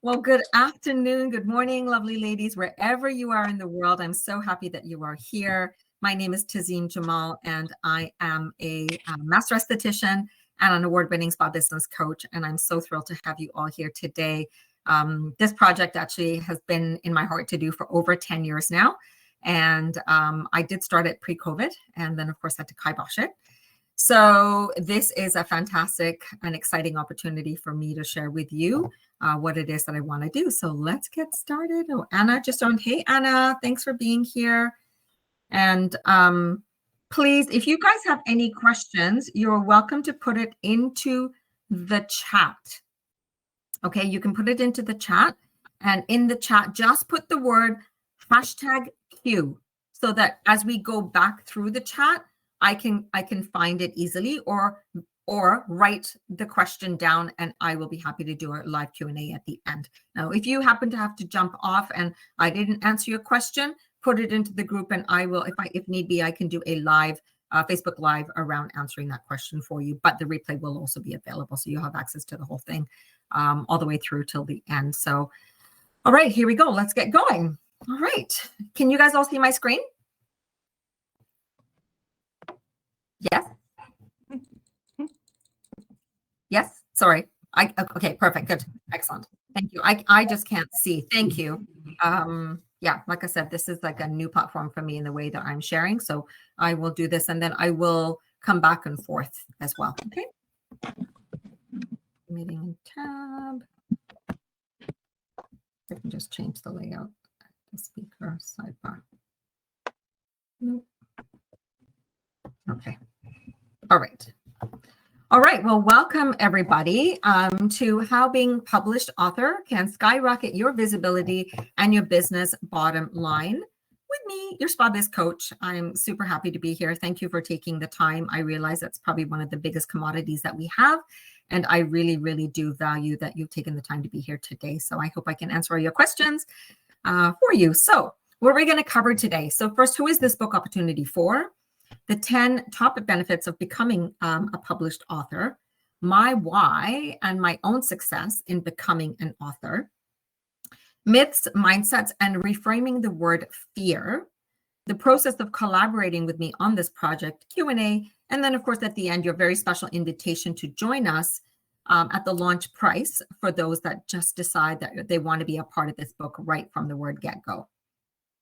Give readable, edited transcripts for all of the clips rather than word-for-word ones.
Well, good afternoon, good morning, lovely ladies, wherever you are in the world. I'm so happy that you are here. My name is Tazeem Jamal, and I am a master esthetician and an award-winning spa business coach. And I'm so thrilled to have you all here today. This project actually has been in my heart to do for over 10 years now. And I did start it pre-COVID, and then, of course, had to kibosh it. So this is a fantastic and exciting opportunity for me to share with you what it is that I want to do. So let's get started. Oh, Anna just joined. Hey, Anna, thanks for being here. And please, if you guys have any questions, you're welcome to put it into the chat. Okay, you can put it into the chat. And in the chat, just put the word #Q so that as we go back through the chat, I can find it easily, or write the question down, and I will be happy to do a live Q&A at the end. Now, if you happen to have to jump off and I didn't answer your question, put it into the group, and I will, if need be, I can do a live Facebook Live around answering that question for you. But the replay will also be available, so you'll have access to the whole thing all the way through till the end. So, all right, here we go. Let's get going. All right. Can you guys all see my screen? Yes. Yes. Sorry. Okay. Perfect. Good. Excellent. Thank you. I just can't see. Thank you. Yeah. Like I said, this is like a new platform for me in the way that I'm sharing. So I will do this, and then I will come back and forth as well. Okay. Meeting tab. I can just change the layout. The speaker sidebar. Nope. Okay. All right. All right. Well, welcome everybody to How Being Published Author Can Skyrocket Your Visibility and Your Business Bottom Line. With me, your Spa Biz Coach. I'm super happy to be here. Thank you for taking the time. I realize that's probably one of the biggest commodities that we have. And I really, really do value that you've taken the time to be here today. So I hope I can answer all your questions for you. So what are we going to cover today? So first, who is this book opportunity for? The 10 top benefits of becoming a published author, my why and my own success in becoming an author, myths, mindsets, and reframing the word fear, the process of collaborating with me on this project, Q&A, and then, of course, at the end, your very special invitation to join us at the launch price for those that just decide that they want to be a part of this book right from the word get-go.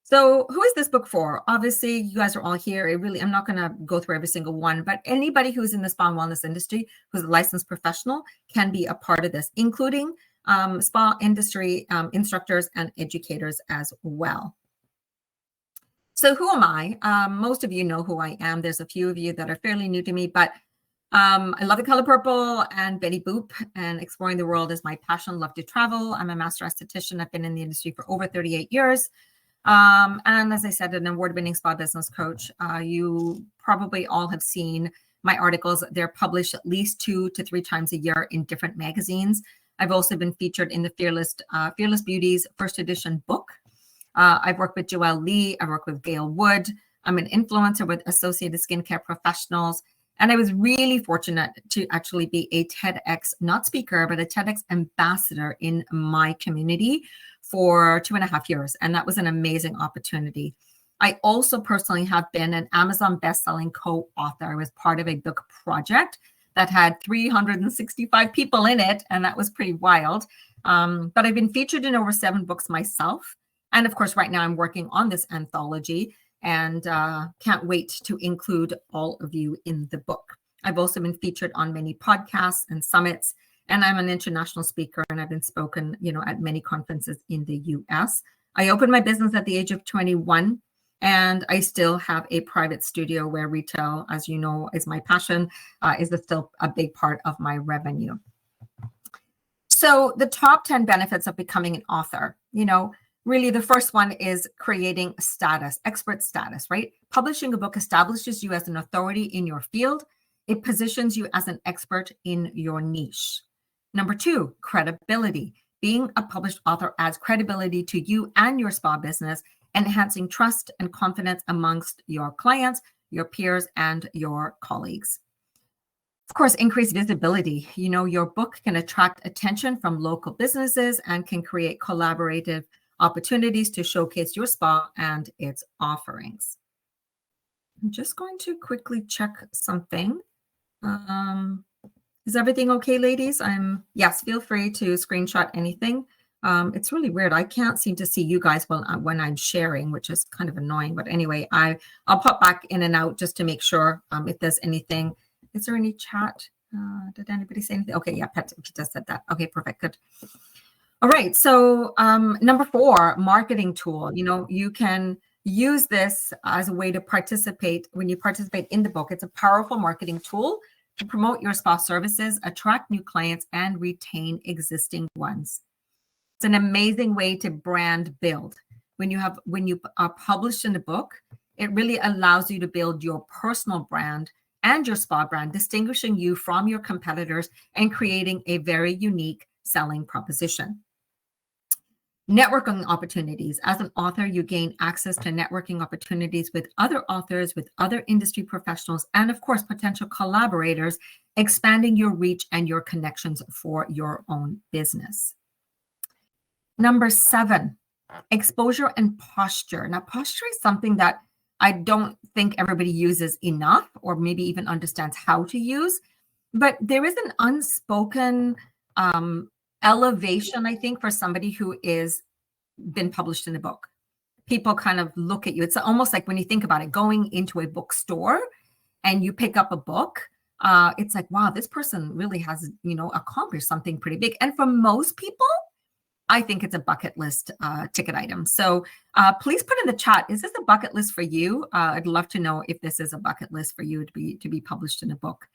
So who is this book for? Obviously, you guys are all here. I'm not going to go through every single one, but anybody who's in the spa and wellness industry, who's a licensed professional, can be a part of this, including spa industry instructors and educators as well. So who am I? Most of you know who I am. There's a few of you that are fairly new to me, but I love the color purple and Betty Boop, and exploring the world is my passion. Love to travel. I'm a master esthetician. I've been in the industry for over 38 years. And as I said, an award-winning spa business coach. You probably all have seen my articles. They're published at least 2 to 3 times a year in different magazines. I've also been featured in the Fearless Beauties first edition book. I've worked with Joelle Lee. I've worked with Gail Wood. I'm an influencer with Associated Skincare Professionals. And I was really fortunate to actually be a TEDx, not speaker, but a TEDx ambassador in my community for 2.5 years. And that was an amazing opportunity. I also personally have been an Amazon bestselling co-author. I was part of a book project that had 365 people in it, and that was pretty wild. But I've been featured in over 7 books myself. And of course, right now I'm working on this anthology, and can't wait to include all of you in the book. I've also been featured on many podcasts and summits, and I'm an international speaker, and I've been spoken, at many conferences in the US. I opened my business at the age of 21, and I still have a private studio where retail, as you know, is my passion, is still a big part of my revenue. So the top 10 benefits of becoming an author, really, the first one is creating status, expert status, right? Publishing a book establishes you as an authority in your field. It positions you as an expert in your niche. Number 2, credibility. Being a published author adds credibility to you and your spa business, enhancing trust and confidence amongst your clients, your peers, and your colleagues. Of course, increased visibility. Your book can attract attention from local businesses and can create collaborative opportunities to showcase your spa and its offerings. I'm just going to quickly check something. Is everything okay, ladies? Yes, feel free to screenshot anything. It's really weird. I can't seem to see you guys when I'm sharing, which is kind of annoying. But anyway, I'll pop back in and out just to make sure if there's anything. Is there any chat? Did anybody say anything? Okay, yeah, Peta said that. Okay, perfect, good. All right, so number 4, marketing tool. You can use this as a way to participate. When you participate in the book, it's a powerful marketing tool to promote your spa services, attract new clients, and retain existing ones. It's an amazing way to brand build. When you are published in a book, it really allows you to build your personal brand and your spa brand, distinguishing you from your competitors and creating a very unique selling proposition. Networking opportunities. As an author, you gain access to networking opportunities with other authors, with other industry professionals, and of course, potential collaborators, expanding your reach and your connections for your own business. Number 7, exposure and posture. Now, posture is something that I don't think everybody uses enough, or maybe even understands how to use, but there is an unspoken elevation, I think, for somebody who is been published in a book. People kind of look at you. It's almost like when you think about it, going into a bookstore and you pick up a book, it's like, wow, this person really has, accomplished something pretty big. And for most people, I think it's a bucket list ticket item. So please put in the chat, is this a bucket list for you? I'd love to know if this is a bucket list for you to be published in a book.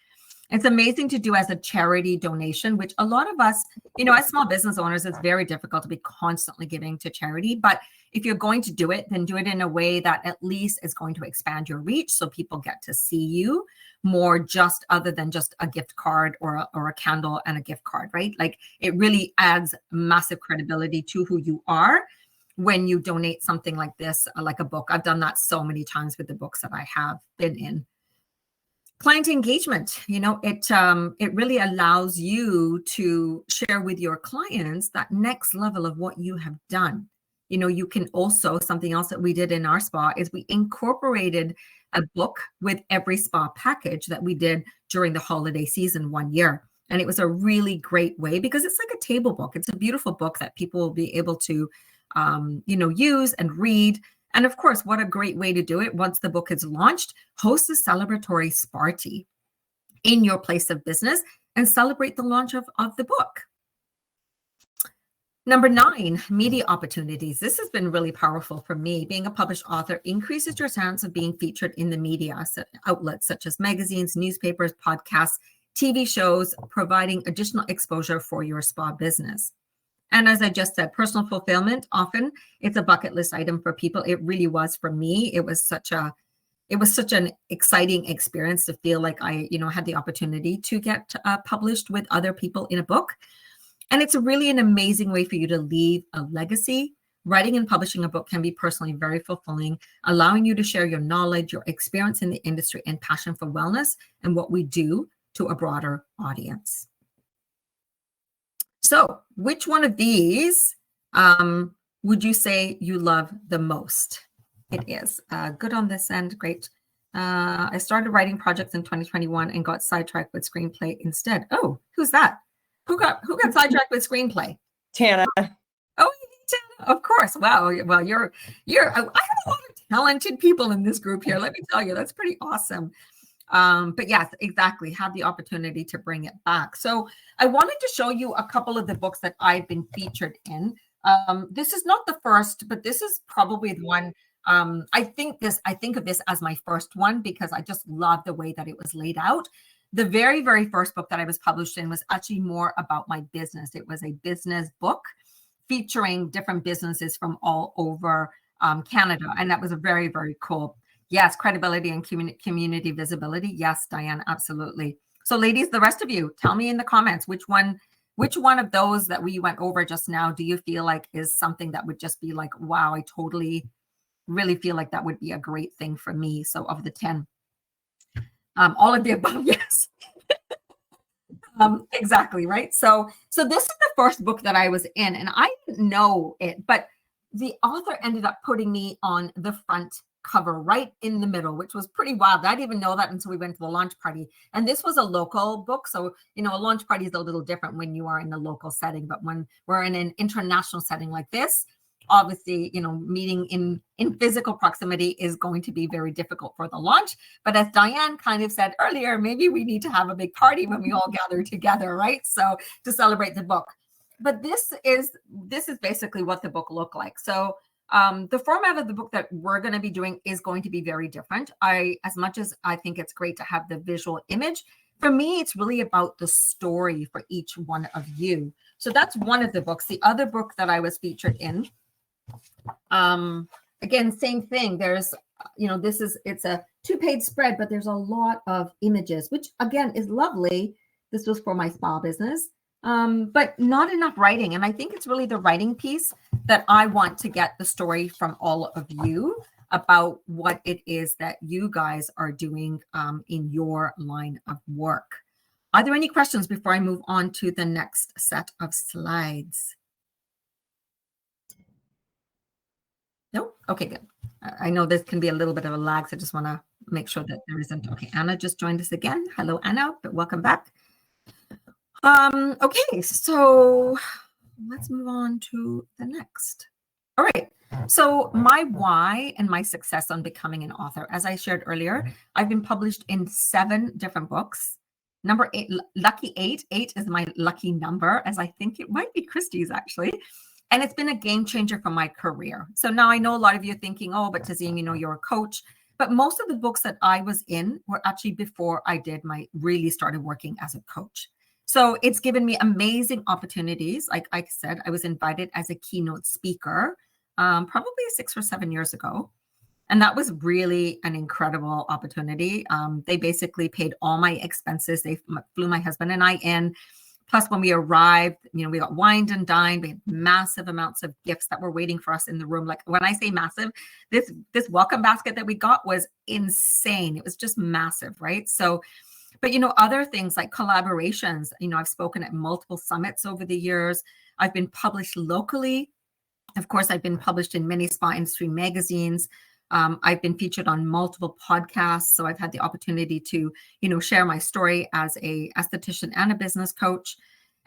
It's amazing to do as a charity donation, which a lot of us, as small business owners, it's very difficult to be constantly giving to charity. But if you're going to do it, then do it in a way that at least is going to expand your reach so people get to see you more, just other than just a gift card or a candle and a gift card, right? Like, it really adds massive credibility to who you are when you donate something like this, like a book. I've done that so many times with the books that I have been in. Client engagement, it really allows you to share with your clients that next level of what you have done. You can also, something else that we did in our spa is we incorporated a book with every spa package that we did during the holiday season one year. And it was a really great way, because it's like a table book. It's a beautiful book that people will be able to, use and read. And of course, what a great way to do it. Once the book is launched, host a celebratory Sparty in your place of business and celebrate the launch of the book. Number 9, media opportunities. This has been really powerful for me. Being a published author increases your chance of being featured in the media outlets such as magazines, newspapers, podcasts, TV shows, providing additional exposure for your spa business. And as I just said, personal fulfillment, often it's a bucket list item for people. It really was for me. It was such an exciting experience to feel like I, had the opportunity to get published with other people in a book. And it's really an amazing way for you to leave a legacy. Writing and publishing a book can be personally very fulfilling, allowing you to share your knowledge, your experience in the industry, and passion for wellness and what we do to a broader audience. So which one of these would you say you love the most? It is good on this end. Great. I started writing projects in 2021 and got sidetracked with screenplay instead. Oh, who's that? Who got sidetracked with screenplay? Tana. Oh, Tana, of course. Wow. Well, you're. I have a lot of talented people in this group here. Let me tell you, that's pretty awesome. But yes, exactly. Have the opportunity to bring it back. So I wanted to show you a couple of the books that I've been featured in. This is not the first, but this is probably the one. I think of this as my first one because I just love the way that it was laid out. The very, very first book that I was published in was actually more about my business. It was a business book featuring different businesses from all over Canada. And that was a very, very cool. Yes, credibility and community visibility. Yes, Diane, absolutely. So ladies, the rest of you, tell me in the comments, which one of those that we went over just now do you feel like is something that would just be like, wow, I totally really feel like that would be a great thing for me. So of the 10, all of the above, yes. Exactly, right? So this is the first book that I was in, and I didn't know it, but the author ended up putting me on the front cover right in the middle, which was pretty wild. I didn't even know that until we went to the launch party. And this was a local book. So, a launch party is a little different when you are in a local setting, but when we're in an international setting like this, obviously, meeting in physical proximity is going to be very difficult for the launch. But as Diane kind of said earlier, maybe we need to have a big party when we all gather together, right? So to celebrate the book. But this is basically what the book looked like. So the format of the book that we're going to be doing is going to be very different. As much as I think it's great to have the visual image, for me, it's really about the story for each one of you. So that's one of the books. The other book that I was featured in, again, same thing. There's, it's a 2-page spread, but there's a lot of images, which again is lovely. This was for my spa business, but not enough writing. And I think it's really the writing piece that I want to get the story from all of you about what it is that you guys are doing in your line of work. Are there any questions before I move on to the next set of slides? No? Okay, good. I know this can be a little bit of a lag, so I just want to make sure that there isn't. Okay, Anna just joined us again. Hello, Anna, but welcome back. Okay, so let's move on to the next. All right. So my why and my success on becoming an author, as I shared earlier, I've been published in 7 different books. Number 8, lucky 8. 8 is my lucky number, as I think it might be Christy's actually. And it's been a game changer for my career. So now I know a lot of you are thinking, oh, but Tazeem, you're a coach. But most of the books that I was in were actually before I really started working as a coach. So it's given me amazing opportunities. Like I said, I was invited as a keynote speaker probably 6 or 7 years ago. And that was really an incredible opportunity. They basically paid all my expenses. They flew my husband and I in. Plus, when we arrived, we got wined and dined. We had massive amounts of gifts that were waiting for us in the room. Like when I say massive, this welcome basket that we got was insane. It was just massive, right? So, but other things like collaborations. I've spoken at multiple summits over the years. I've been published locally. Of course, I've been published in many spa industry magazines. I've been featured on multiple podcasts. So I've had the opportunity to, share my story as a esthetician and a business coach.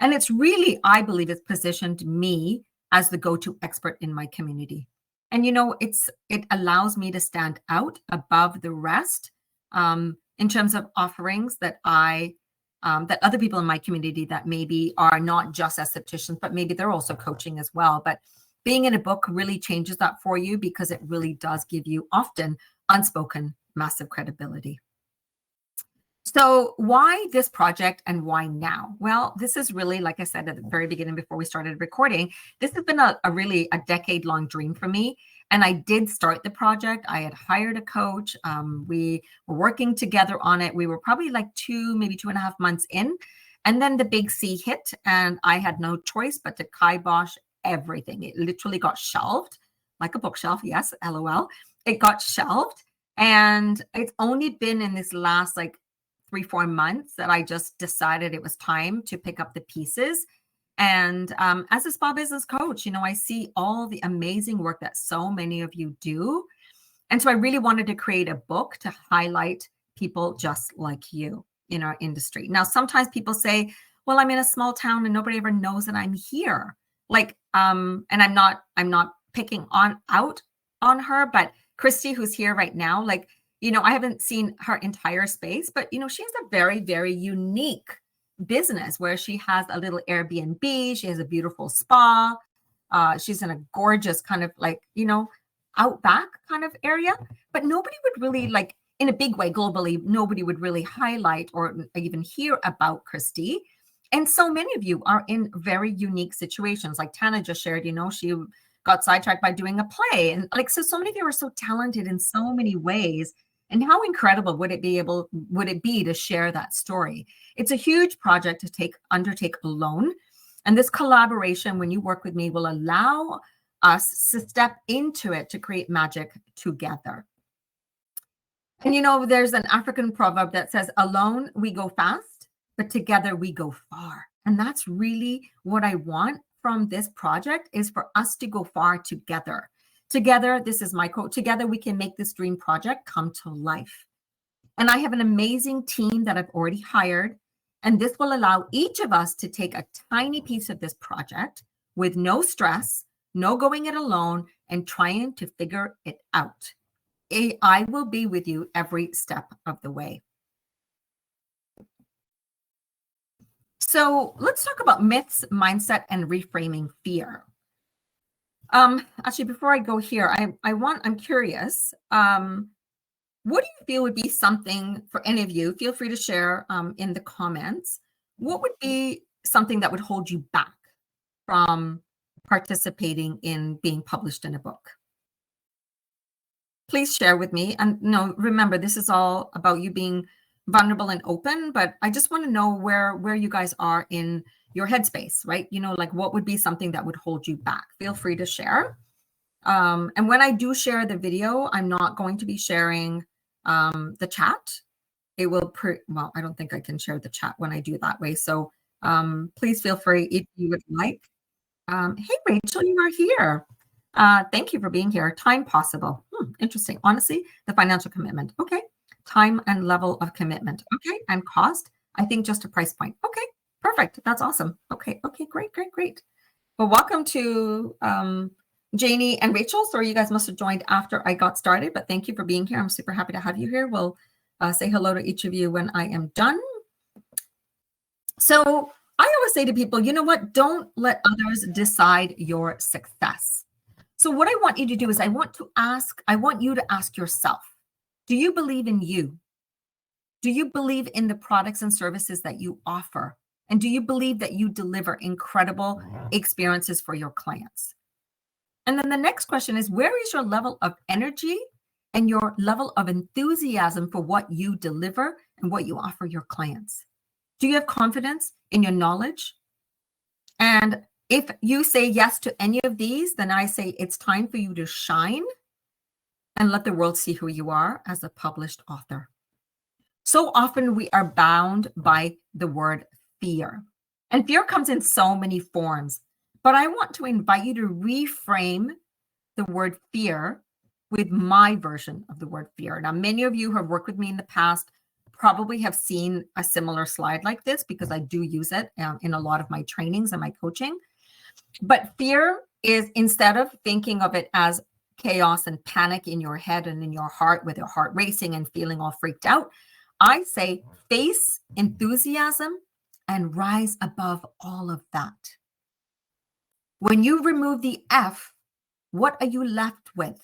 And it's really, I believe, it's positioned me as the go-to expert in my community. And, it allows me to stand out above the rest in terms of offerings that that other people in my community that maybe are not just estheticians, but maybe they're also coaching as well. But being in a book really changes that for you because it really does give you often unspoken massive credibility. So why this project and why now? Well, this is really, like I said at the very beginning before we started recording, this has been a decade-long dream for me. And I did start the project. I had hired a coach. We were working together on it. We were probably like 2, maybe 2.5 months in. And then the big C hit and I had no choice but to kibosh everything. It literally got shelved, like a bookshelf. Yes, LOL. It got shelved. And it's only been in this last 3-4 months that I just decided it was time to pick up the pieces. And as a spa business coach, I see all the amazing work that so many of you do. And so I really wanted to create a book to highlight people just like you in our industry. Now, sometimes people say, well, I'm in a small town and nobody ever knows that I'm here. And I'm not picking out on her, but Christy, who's here right now, I haven't seen her entire space, but she has a very, very unique business where she has a little Airbnb. She has a beautiful spa. She's in a gorgeous kind of outback kind of area, but nobody would really in a big way globally, nobody would really highlight or even hear about Christy. And so many of you are in very unique situations. Like Tana just shared, she got sidetracked by doing a play. And so many of you are so talented in so many ways. And how incredible would it be to share that story? It's a huge project to undertake alone. And this collaboration, when you work with me, will allow us to step into it to create magic together. And there's an African proverb that says, alone we go fast, but together we go far. And that's really what I want from this project, is for us to go far together. Together, this is my quote, together we can make this dream project come to life. And I have an amazing team that I've already hired. And this will allow each of us to take a tiny piece of this project with no stress, no going it alone, and trying to figure it out. I will be with you every step of the way. So let's talk about myths, mindset, and reframing fear. Actually, before I go here, I'm curious. What do you feel would be something for any of you? Feel free to share in the comments. What would be something that would hold you back from participating in being published in a book? Please share with me. And no, remember, this is all about you being vulnerable and open, but I just want to know where you guys are in your headspace, right? You know, like what would be something that would hold you back? Feel free to share. And when I do share the video, I'm not going to be sharing the chat. It will, well, I don't think I can share the chat when I do it that way. So please feel free if you would like. Hey, Rachel, you are here. Thank you for being here. Time possible. Interesting. Honestly, the financial commitment. Okay. Time and level of commitment. Okay. And cost. I think just a price point. Okay. Perfect. That's awesome. Okay. Okay. Great. Great. Great. Well, welcome to Janie and Rachel. Sorry, you guys must have joined after I got started, but thank you for being here. I'm super happy to have you here. We'll say hello to each of you when I am done. So I always say to people, you know what? Don't let others decide your success. So what I want you to do is I want you to ask yourself, do you believe in you? Do you believe in the products and services that you offer? And do you believe that you deliver incredible experiences for your clients? And then the next question is, where is your level of energy and your level of enthusiasm for what you deliver and what you offer your clients? Do you have confidence in your knowledge? And if you say yes to any of these, then I say it's time for you to shine and let the world see who you are as a published author. So often we are bound by the word fear. And fear comes in so many forms. But I want to invite you to reframe the word fear with my version of the word fear. Now, many of you who have worked with me in the past probably have seen a similar slide like this because I do use it in a lot of my trainings and my coaching. But fear is, instead of thinking of it as chaos and panic in your head and in your heart with your heart racing and feeling all freaked out, I say face enthusiasm and rise above all of that. When you remove the F, what are you left with?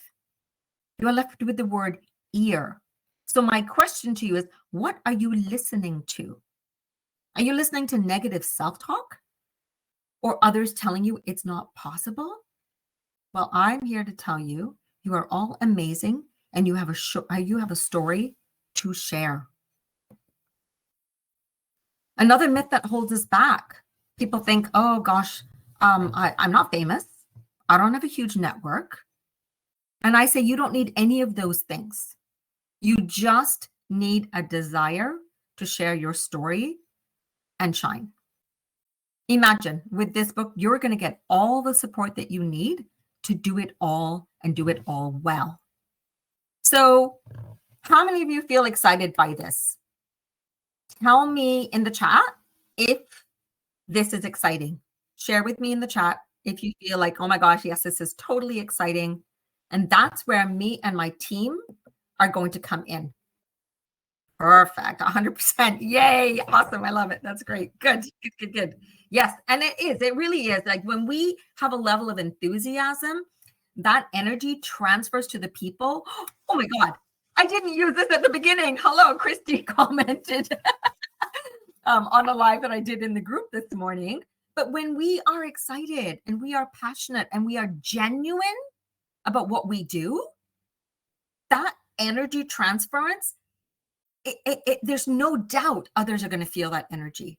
You are left with the word ear. So my question to you is, what are you listening to? Are you listening to negative self-talk or others telling you it's not possible? Well, I'm here to tell you, you are all amazing and you have a story to share. Another myth that holds us back. People think, oh gosh, I'm not famous. I don't have a huge network. And I say, you don't need any of those things. You just need a desire to share your story and shine. Imagine with this book, you're going to get all the support that you need to do it all and do it all well. So how many of you feel excited by this? Tell me in the chat if this is exciting. Share with me in the chat if you feel like, oh my gosh, yes, this is totally exciting. And that's where me and my team are going to come in. Perfect. 100%. Yay. Awesome. I love it. That's great. Good. Good, good, good. Yes. And it really is like when we have a level of enthusiasm, that energy transfers to the people. Oh my God. I didn't use this at the beginning. Hello, Christy commented on a live that I did in the group this morning. But when we are excited and we are passionate and we are genuine about what we do, that energy transference, there's no doubt others are going to feel that energy.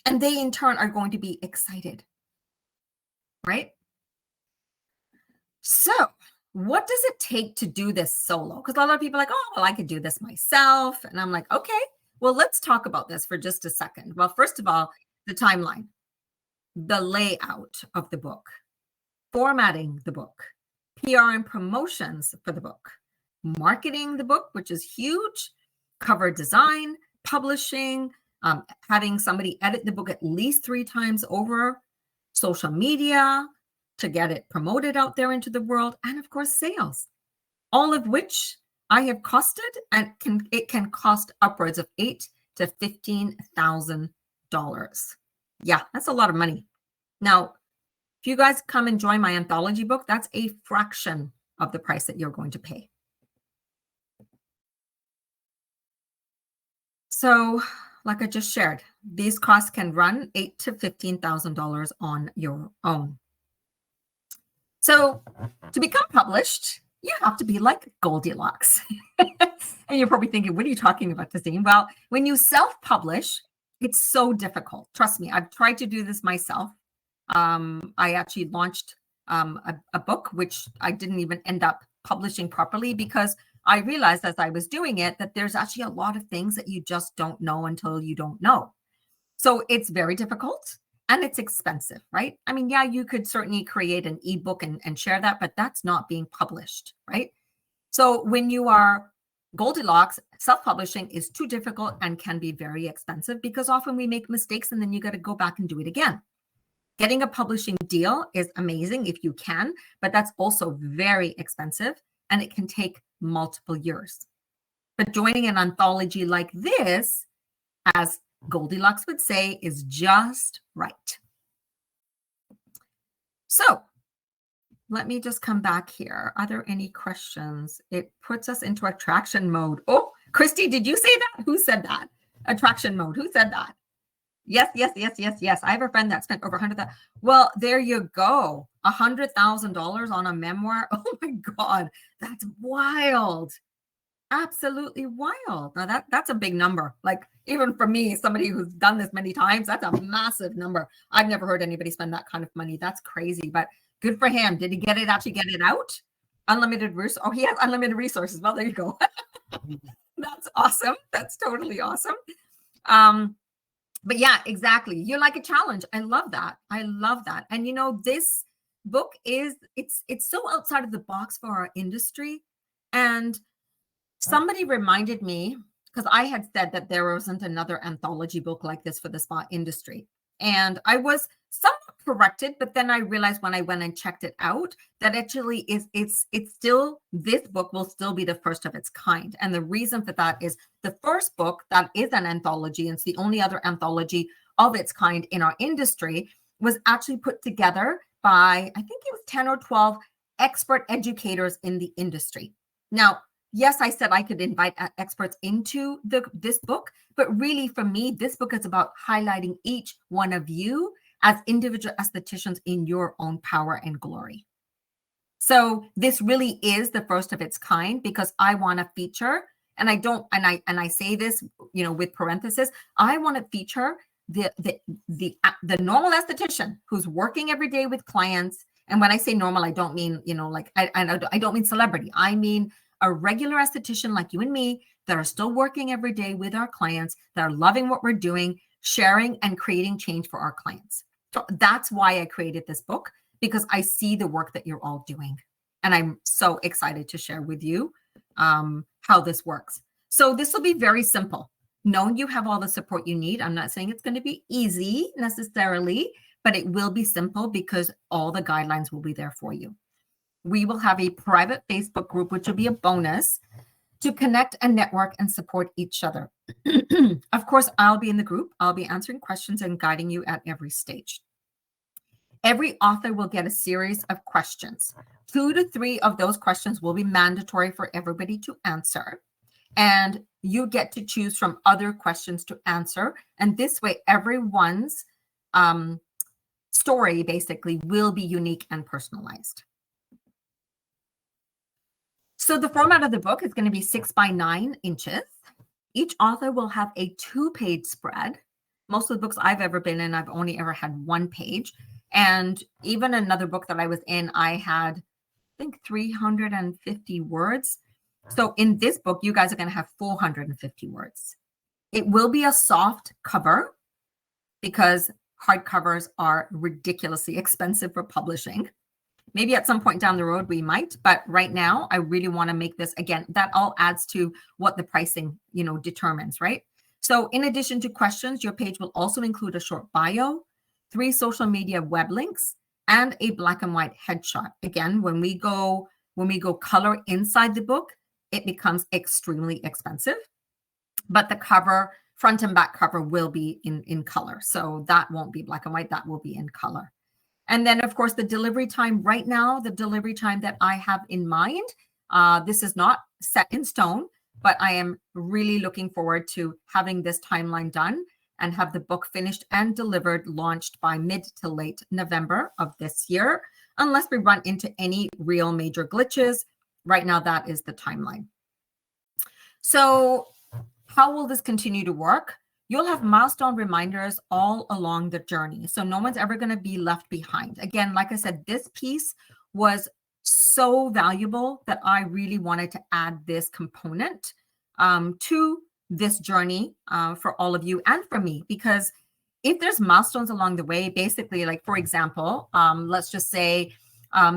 And they in turn are going to be excited, right? So what does it take to do this solo? Because a lot of people are like, oh, well, I could do this myself. And I'm like, okay, Well, let's talk about this for just a second. Well, first of all, the timeline, the layout of the book, formatting the book, PR and promotions for the book, marketing the book, which is huge, cover design, publishing, having somebody edit the book at least 3 times over, social media to get it promoted out there into the world, and of course, sales, all of which I have costed, and it can cost upwards of $8,000 to $15,000. Yeah, that's a lot of money. Now, if you guys come and join my anthology book, that's a fraction of the price that you're going to pay. So, like I just shared, these costs can run $8,000 to $15,000 on your own. So, to become published, you have to be like Goldilocks. And you're probably thinking, what are you talking about, Tazeem? Well, when you self-publish, it's so difficult. Trust me, I've tried to do this myself. I actually launched a book, which I didn't even end up publishing properly because I realized as I was doing it that there's actually a lot of things that you just don't know until you don't know. So it's very difficult and it's expensive, right? I mean, yeah, you could certainly create an ebook and share that, but that's not being published, right? So when you are Goldilocks, self-publishing is too difficult and can be very expensive because often we make mistakes and then you got to go back and do it again. Getting a publishing deal is amazing if you can, but that's also very expensive and it can take multiple years. But joining an anthology like this, as Goldilocks would say, is just right. So let me just come back here. Are there any questions? It puts us into attraction mode. Oh, Christy, did you say that? Who said that? Attraction mode. Who said that? Yes, yes, yes, yes, yes. I have a friend that spent over $100,000. Well, there you go. $100,000 on a memoir. Oh my God, that's wild. Absolutely wild. Now that's a big number. Like even for me, somebody who's done this many times, that's a massive number. I've never heard anybody spend that kind of money. That's crazy, but good for him. Did he actually get it out? Unlimited resources. Oh, he has unlimited resources. Well, there you go. That's awesome. That's totally awesome. But yeah, exactly. You're like a challenge. I love that. I love that. And you know, this book it's so outside of the box for our industry. And somebody reminded me, because I had said that there wasn't another anthology book like this for the spa industry. And I was somewhat corrected, but then I realized when I went and checked it out that actually it's still, this book will still be the first of its kind. And the reason for that is the first book that is an anthology, and it's the only other anthology of its kind in our industry, was actually put together by, I think it was 10 or 12 expert educators in the industry. Now, yes, I said I could invite experts into this book, but really for me, this book is about highlighting each one of you as individual estheticians in your own power and glory. So this really is the first of its kind because I want to feature, and I say this, you know, with parenthesis, I want to feature the normal esthetician who's working every day with clients. And when I say normal, I don't mean, you know, like I don't mean celebrity. I mean a regular esthetician like you and me that are still working every day with our clients, that are loving what we're doing, sharing and creating change for our clients. So that's why I created this book, because I see the work that you're all doing. And I'm so excited to share with you how this works. So this will be very simple. Knowing you have all the support you need. I'm not saying it's going to be easy necessarily, but it will be simple because all the guidelines will be there for you. We will have a private Facebook group, which will be a bonus to connect and network and support each other. Of course, I'll be in the group. I'll be answering questions and guiding you at every stage. Every author will get a series of questions. 2 to 3 of those questions will be mandatory for everybody to answer. And you get to choose from other questions to answer. And this way, everyone's story basically will be unique and personalized. So the format of the book is going to be 6 by 9 inches. Each author will have a 2-page spread. Most of the books I've ever been in, I've only ever had 1 page. And even another book that I was in, I had, I think, 350 words. So in this book, you guys are going to have 450 words. It will be a soft cover because hardcovers are ridiculously expensive for publishing. Maybe at some point down the road we might, but right now I really want to make this, again, that all adds to what the pricing, determines, right? So in addition to questions, your page will also include a short bio, 3 social media web links, and a black and white headshot. Again, when we go color inside the book, it becomes extremely expensive, but the cover, front and back cover, will be in color. So that won't be black and white, that will be in color. And then, of course, the delivery time right now, the delivery time that I have in mind, this is not set in stone, but I am really looking forward to having this timeline done and have the book finished and delivered, launched by mid to late November of this year, unless we run into any real major glitches. Right now, that is the timeline. So how will this continue to work? You'll have milestone reminders all along the journey. So no one's ever going to be left behind. Again, like I said, this piece was so valuable that I really wanted to add this component to this journey for all of you and for me, because if there's milestones along the way, basically, like, for example, let's just say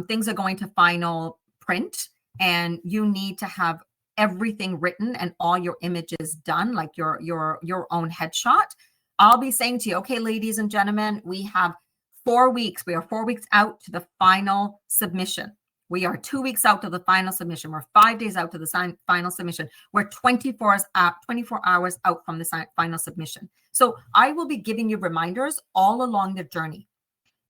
things are going to final print and you need to have everything written and all your images done, like your own headshot. I'll be saying to you, okay, ladies and gentlemen, we have 4 weeks. We are 4 weeks out to the final submission. We are 2 weeks out to the final submission. We're 5 days out to the final submission. We're 24 hours out from the final submission. So I will be giving you reminders all along the journey.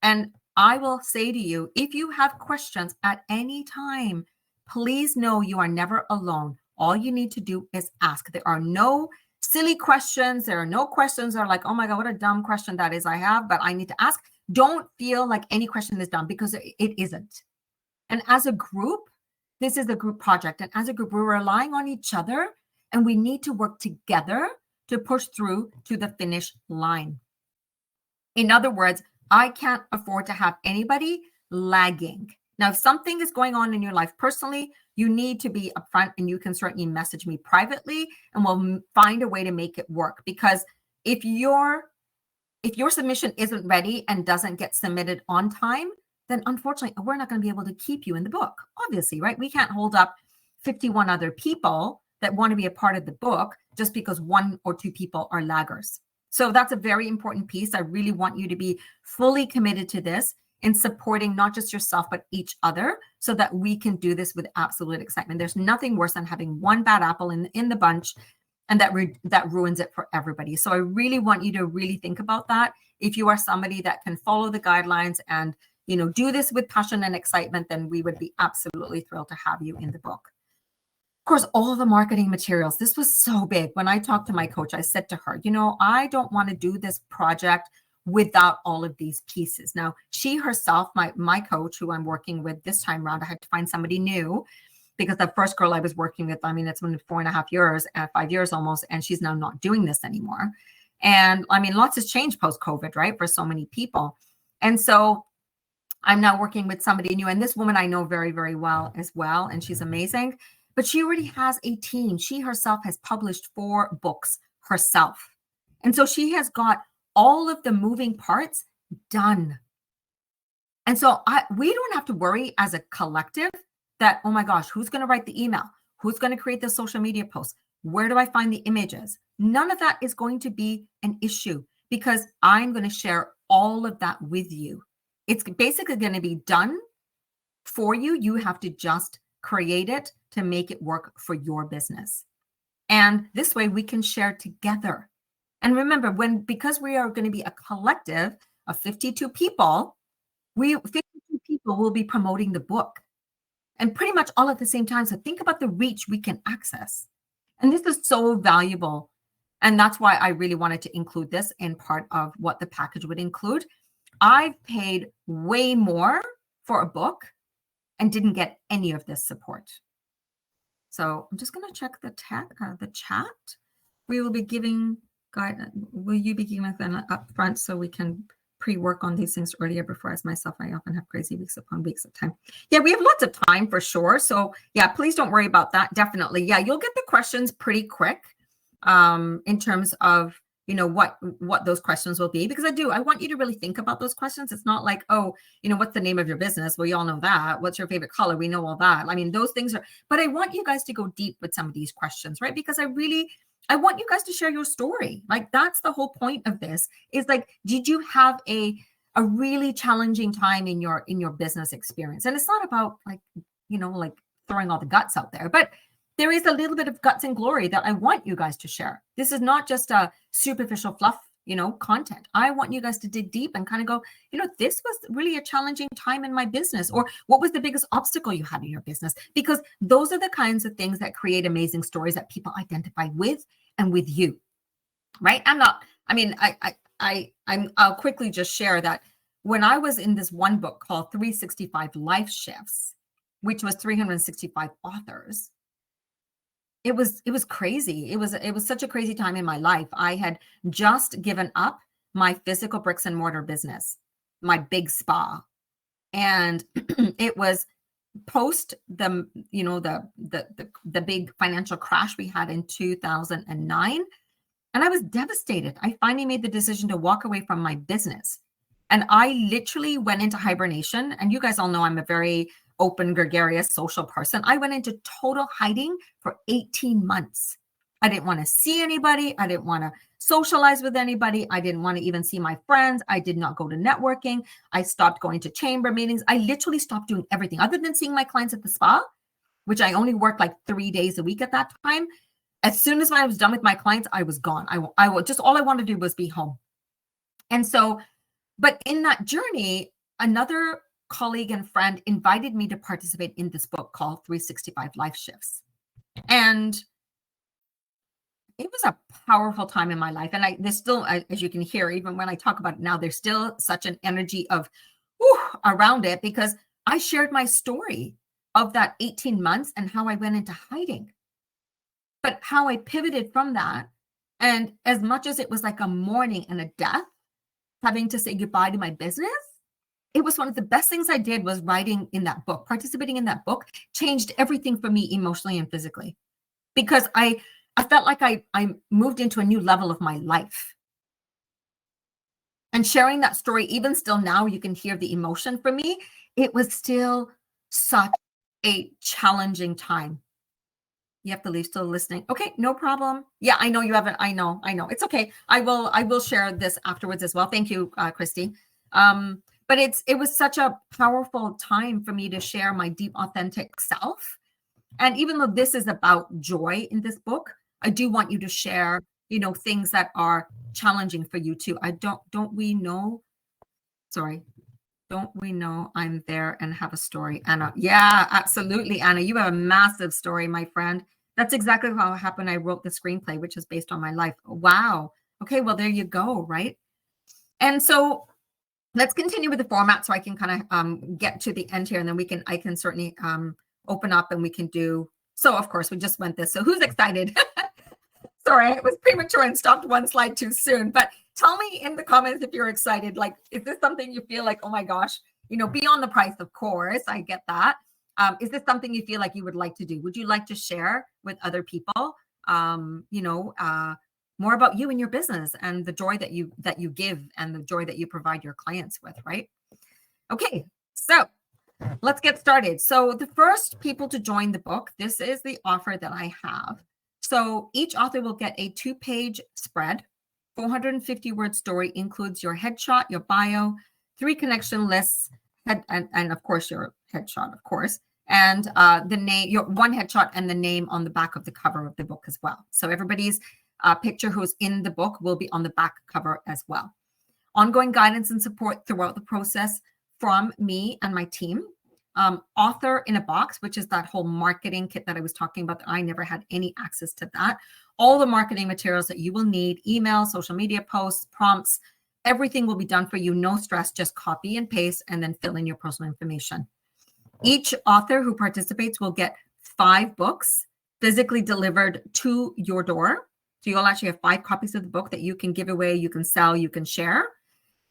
And I will say to you, if you have questions at any time, please know you are never alone. All you need to do is ask. There are no silly questions. There are no questions that are like, oh my God, what a dumb question that is I have, but I need to ask. Don't feel like any question is dumb, because it isn't. And as a group, this is a group project. And as a group, we're relying on each other, and we need to work together to push through to the finish line. In other words, I can't afford to have anybody lagging. Now, if something is going on in your life personally, you need to be upfront, and you can certainly message me privately and we'll find a way to make it work. Because if your submission isn't ready and doesn't get submitted on time, then unfortunately, we're not going to be able to keep you in the book, obviously, right? We can't hold up 51 other people that want to be a part of the book just because 1 or 2 people are laggers. So that's a very important piece. I really want you to be fully committed to this, in supporting not just yourself, but each other, so that we can do this with absolute excitement. There's nothing worse than having one bad apple in the bunch, and that ruins it for everybody. So I really want you to really think about that. If you are somebody that can follow the guidelines and do this with passion and excitement, then we would be absolutely thrilled to have you in the book. Of course, all the marketing materials. This was so big. When I talked to my coach, I said to her, I don't want to do this project without all of these pieces. Now, she herself, my coach, who I'm working with this time around, I had to find somebody new, because the first girl I was working with, it's been 4.5 years, 5 years almost, and she's now not doing this anymore. And lots has changed post-COVID, right, for so many people. And so I'm now working with somebody new, and this woman I know very, very well as well, and she's amazing, but she already has a team. She herself has published 4 books herself. And so she has got all of the moving parts done. And so we don't have to worry as a collective that, oh my gosh, who's going to write the email? Who's going to create the social media post? Where do I find the images? None of that is going to be an issue, because I'm going to share all of that with you. It's basically going to be done for you. You have to just create it to make it work for your business. And this way we can share together. And remember, because we are going to be a collective of 52 people, 52 people will be promoting the book, and pretty much all at the same time. So think about the reach we can access. And this is so valuable. And that's why I really wanted to include this in part of what the package would include. I've paid way more for a book and didn't get any of this support. So I'm just going to check the chat. Will you be giving them up front so we can pre-work on these things earlier? Before, as myself, I often have crazy weeks upon weeks of time. Yeah, we have lots of time for sure. So yeah, please don't worry about that. Definitely. Yeah, you'll get the questions pretty quick. in terms of, what those questions will be, because I want you to really think about those questions. It's not like, oh, what's the name of your business? Well, you all know that. What's your favorite color? We know all that. I mean, those things are, but I want you guys to go deep with some of these questions, right? Because I want you guys to share your story. Like, that's the whole point of this, is like, did you have a really challenging time in your business experience? And it's not about like, like throwing all the guts out there, but there is a little bit of guts and glory that I want you guys to share. This is not just a superficial fluff, content. I want you guys to dig deep and kind of go, this was really a challenging time in my business, or what was the biggest obstacle you had in your business? Because those are the kinds of things that create amazing stories that people identify with and with you, right? I'll quickly just share that when I was in this one book called 365 Life Shifts, which was 365 authors, it was crazy. It was such a crazy time in my life. I had just given up my physical bricks and mortar business, my big spa. And it was post the big financial crash we had in 2009. And I was devastated. I finally made the decision to walk away from my business. And I literally went into hibernation. And you guys all know I'm a very open, gregarious, social person. I went into total hiding for 18 months. I didn't want to see anybody. I didn't want to socialize with anybody. I didn't want to even see my friends. I did not go to networking. I stopped going to chamber meetings. I literally stopped doing everything other than seeing my clients at the spa, which I only worked like 3 days a week at that time. As soon as I was done with my clients, I was gone. I just, all I wanted to do was be home. And so, but in that journey, another colleague and friend invited me to participate in this book called 365 Life Shifts. And it was a powerful time in my life. And there's still, as you can hear, even when I talk about it now, there's still such an energy of around it, because I shared my story of that 18 months and how I went into hiding, but how I pivoted from that. And as much as it was like a mourning and a death, having to say goodbye to my business, it was one of the best things I did was writing in that book. Participating in that book changed everything for me emotionally and physically, because I felt like I moved into a new level of my life. And sharing that story, even still now, you can hear the emotion for me. It was still such a challenging time. You have to leave, still listening. Okay, no problem. Yeah, I know you haven't. I know. It's okay. I will share this afterwards as well. Thank you, Christy. But it was such a powerful time for me to share my deep, authentic self. And even though this is about joy in this book, I do want you to share, things that are challenging for you too. Don't we know I'm there and have a story, Anna? Yeah, absolutely, Anna. You have a massive story, my friend. That's exactly how it happened. I wrote the screenplay, which is based on my life. Wow. Okay, well, there you go, right? And so let's continue with the format so I can kind of get to the end here, and then I can certainly open up and we can do. So of course we just went this. So who's excited? Sorry, it was premature and stopped one slide too soon. But tell me in the comments if you're excited. Like, is this something you feel like, oh my gosh, beyond the price, of course, I get that. Is this something you feel like you would like to do? Would you like to share with other people, more about you and your business and the joy that you give and the joy that you provide your clients with, right? Okay, so let's get started. So the first people to join the book, this is the offer that I have. So each author will get a 2-page spread. 450-word story includes your headshot, your bio, 3 connection lists, and of course your headshot, of course, and the name, your one headshot and the name on the back of the cover of the book as well. So everybody's picture who's in the book will be on the back cover as well. Ongoing guidance and support throughout the process from me and my team. Author in a box, which is that whole marketing kit that I was talking about. I never had any access to that. All the marketing materials that you will need, email, social media posts, prompts, everything will be done for you. No stress, just copy and paste and then fill in your personal information. Each author who participates will get 5 books physically delivered to your door. So you'll actually have 5 copies of the book that you can give away, you can sell, you can share.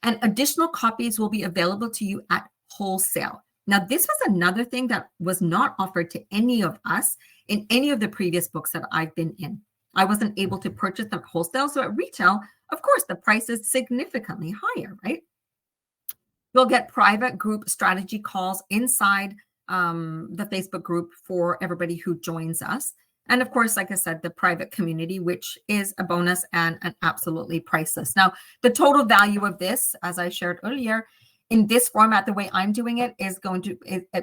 And additional copies will be available to you at wholesale. Now, this was another thing that was not offered to any of us in any of the previous books that I've been in. I wasn't able to purchase them wholesale. So at retail, of course, the price is significantly higher, right? You'll get private group strategy calls inside the Facebook group for everybody who joins us. And of course, like I said, the private community, which is a bonus and an absolutely priceless. Now, the total value of this, as I shared earlier, in this format, the way I'm doing it is going to,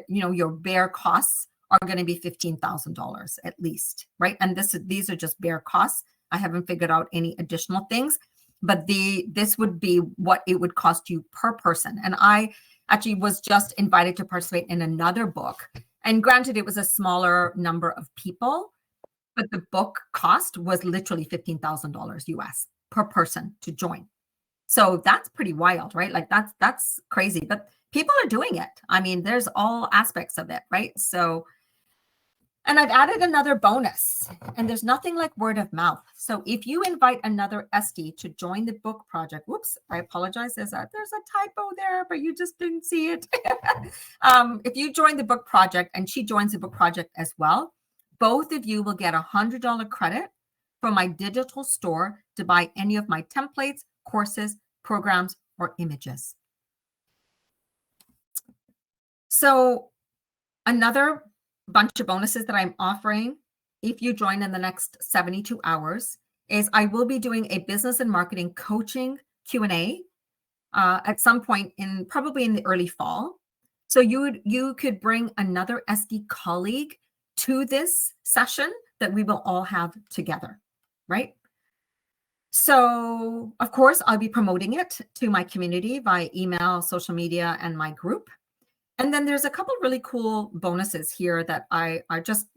your bare costs are going to be $15,000 at least, right? And these are just bare costs. I haven't figured out any additional things, but this would be what it would cost you per person. And I actually was just invited to participate in another book. And granted, it was a smaller number of people, but the book cost was literally $15,000 US per person to join. So that's pretty wild, right? Like that's crazy, but people are doing it. I mean, there's all aspects of it, right? So, and I've added another bonus, and there's nothing like word of mouth. So if you invite another SD to join the book project, whoops, I apologize. There's a typo there, but you just didn't see it. If you join the book project and she joins the book project as well, both of you will get $100 credit from my digital store to buy any of my templates, courses, programs, or images. So another bunch of bonuses that I'm offering if you join in the next 72 hours is I will be doing a business and marketing coaching Q&A at some point probably in the early fall. So you could bring another SD colleague to this session that we will all have together, right? So, of course, I'll be promoting it to my community via email, social media, and my group. And then there's a couple really cool bonuses here that I just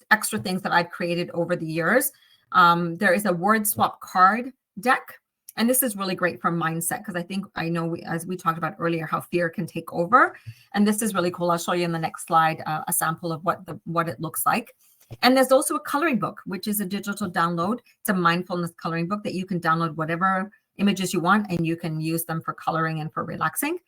extra things that I've created over the years. There is a word swap card deck. And this is really great for mindset because I know as we talked about earlier, how fear can take over. And this is really cool. I'll show you in the next slide a sample of what it looks like. And there's also a coloring book, which is a digital download. It's a mindfulness coloring book that you can download whatever images you want, and you can use them for coloring and for relaxing.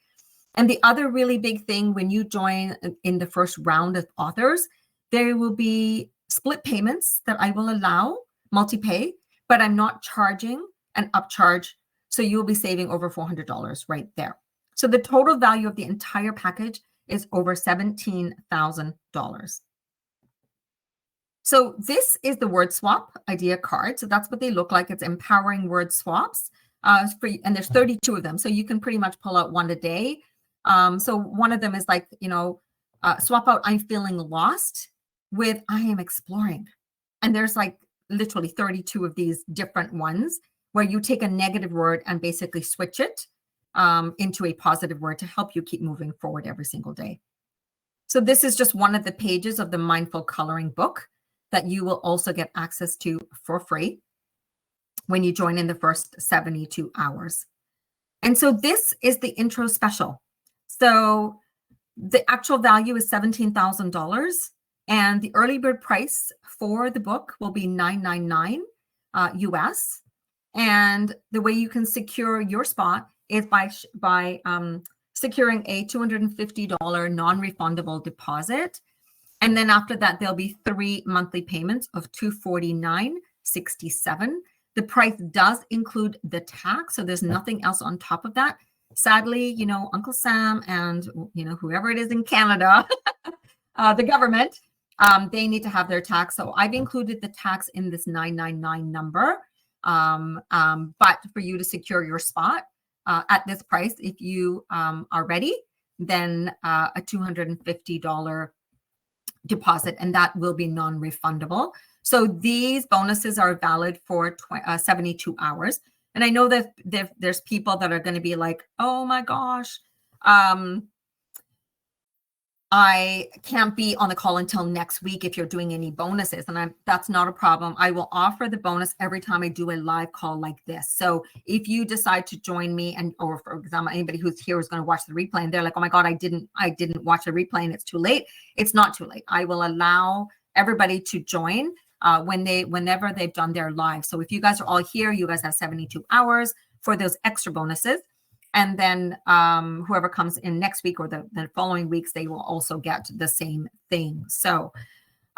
And the other really big thing when you join in the first round of authors, there will be split payments that I will allow, multi-pay, but I'm not charging an upcharge. So you'll be saving over $400 right there. So the total value of the entire package is over $17,000. So this is the word swap idea card. So that's what they look like. It's empowering word swaps. And there's 32 of them. So you can pretty much pull out one a day. So one of them is like, swap out I'm feeling lost with I am exploring. And there's like literally 32 of these different ones where you take a negative word and basically switch it into a positive word to help you keep moving forward every single day. So this is just one of the pages of the Mindful Coloring book that you will also get access to for free when you join in the first 72 hours. And so this is the intro special. So the actual value is $17,000 and the early bird price for the book will be $999 US. And the way you can secure your spot is by securing a $250 non-refundable deposit. And then after that, there'll be 3 monthly payments of $249.67. The price does include the tax, so there's nothing else on top of that. Sadly, Uncle Sam and, whoever it is in Canada, the government, they need to have their tax. So I've included the tax in this $999 number. But for you to secure your spot at this price, if you are ready, then a $250 deposit, and that will be non-refundable. So these bonuses are valid for 72 hours. And I know that there's people that are going to be like, oh my gosh, I can't be on the call until next week if you're doing any bonuses. And that's not a problem. I will offer the bonus every time I do a live call like this. So if you decide to join me or for example, anybody who's here is going to watch the replay and they're like, oh my God, I didn't watch the replay and it's too late. It's not too late. I will allow everybody to join whenever they've done their live. So if you guys are all here, you guys have 72 hours for those extra bonuses. And then whoever comes in next week or the following weeks, they will also get the same thing. So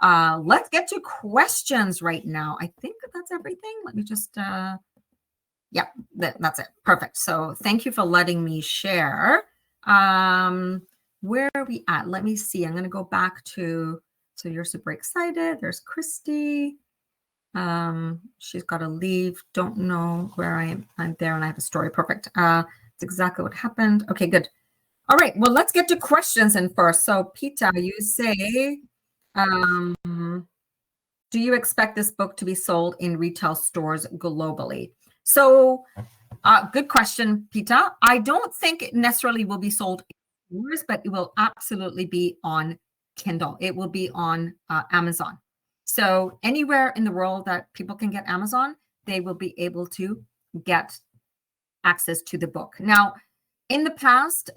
Let's get to questions right now. I think that's everything. Let me just, yeah, that's it. Perfect. So thank you for letting me share. Where are we at? Let me see. I'm going to go back to, so you're super excited. There's Christy. She's got to leave. Don't know where I am. I'm there and I have a story. Perfect. That's exactly what happened. Okay, good. All right. Well, let's get to questions in first. So Pita, you say, do you expect this book to be sold in retail stores globally? So good question, Pita. I don't think it necessarily will be sold in stores, but it will absolutely be on Kindle. It will be on Amazon. So anywhere in the world that people can get Amazon, they will be able to get access to the book. Now, in the past,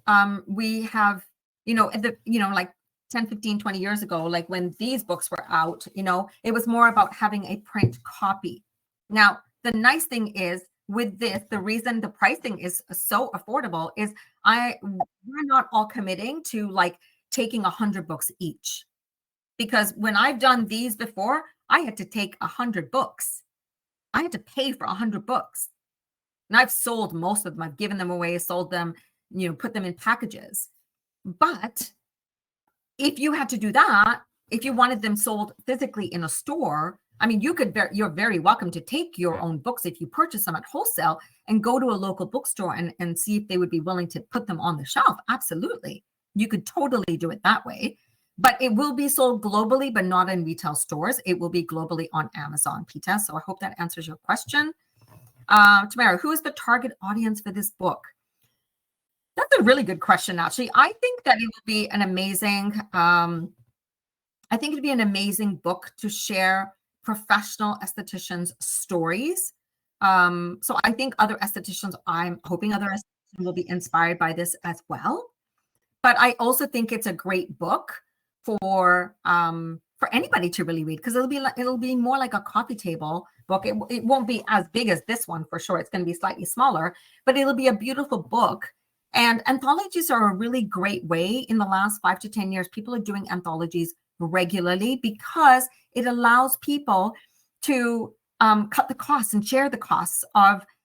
we have, like 10, 15, 20 years ago, like when these books were out, it was more about having a print copy. Now, the nice thing is with this, the reason the pricing is so affordable is we're not all committing to like taking 100 books each. Because when I've done these before, I had to take 100 books. I had to pay for 100 books. And I've sold most of them. I've given them away, sold them, put them in packages. But if you had to do that, if you wanted them sold physically in a store, I mean, you're very welcome to take your own books if you purchase them at wholesale and go to a local bookstore and see if they would be willing to put them on the shelf. Absolutely. You could totally do it that way. But it will be sold globally, but not in retail stores. It will be globally on Amazon, Pita. So I hope that answers your question. Tamara, who is the target audience for this book? That's a really good question, actually. I think that it would be an amazing, it'd be an amazing book to share professional estheticians' stories. So I think I'm hoping other estheticians will be inspired by this as well. But I also think it's a great book for anybody to really read, because it'll be more like a coffee table book. It won't be as big as this one for sure. It's going to be slightly smaller, but it'll be a beautiful book. And anthologies are a really great way. In the last 5 to 10 years, people are doing anthologies regularly because it allows people to cut the costs and share the costs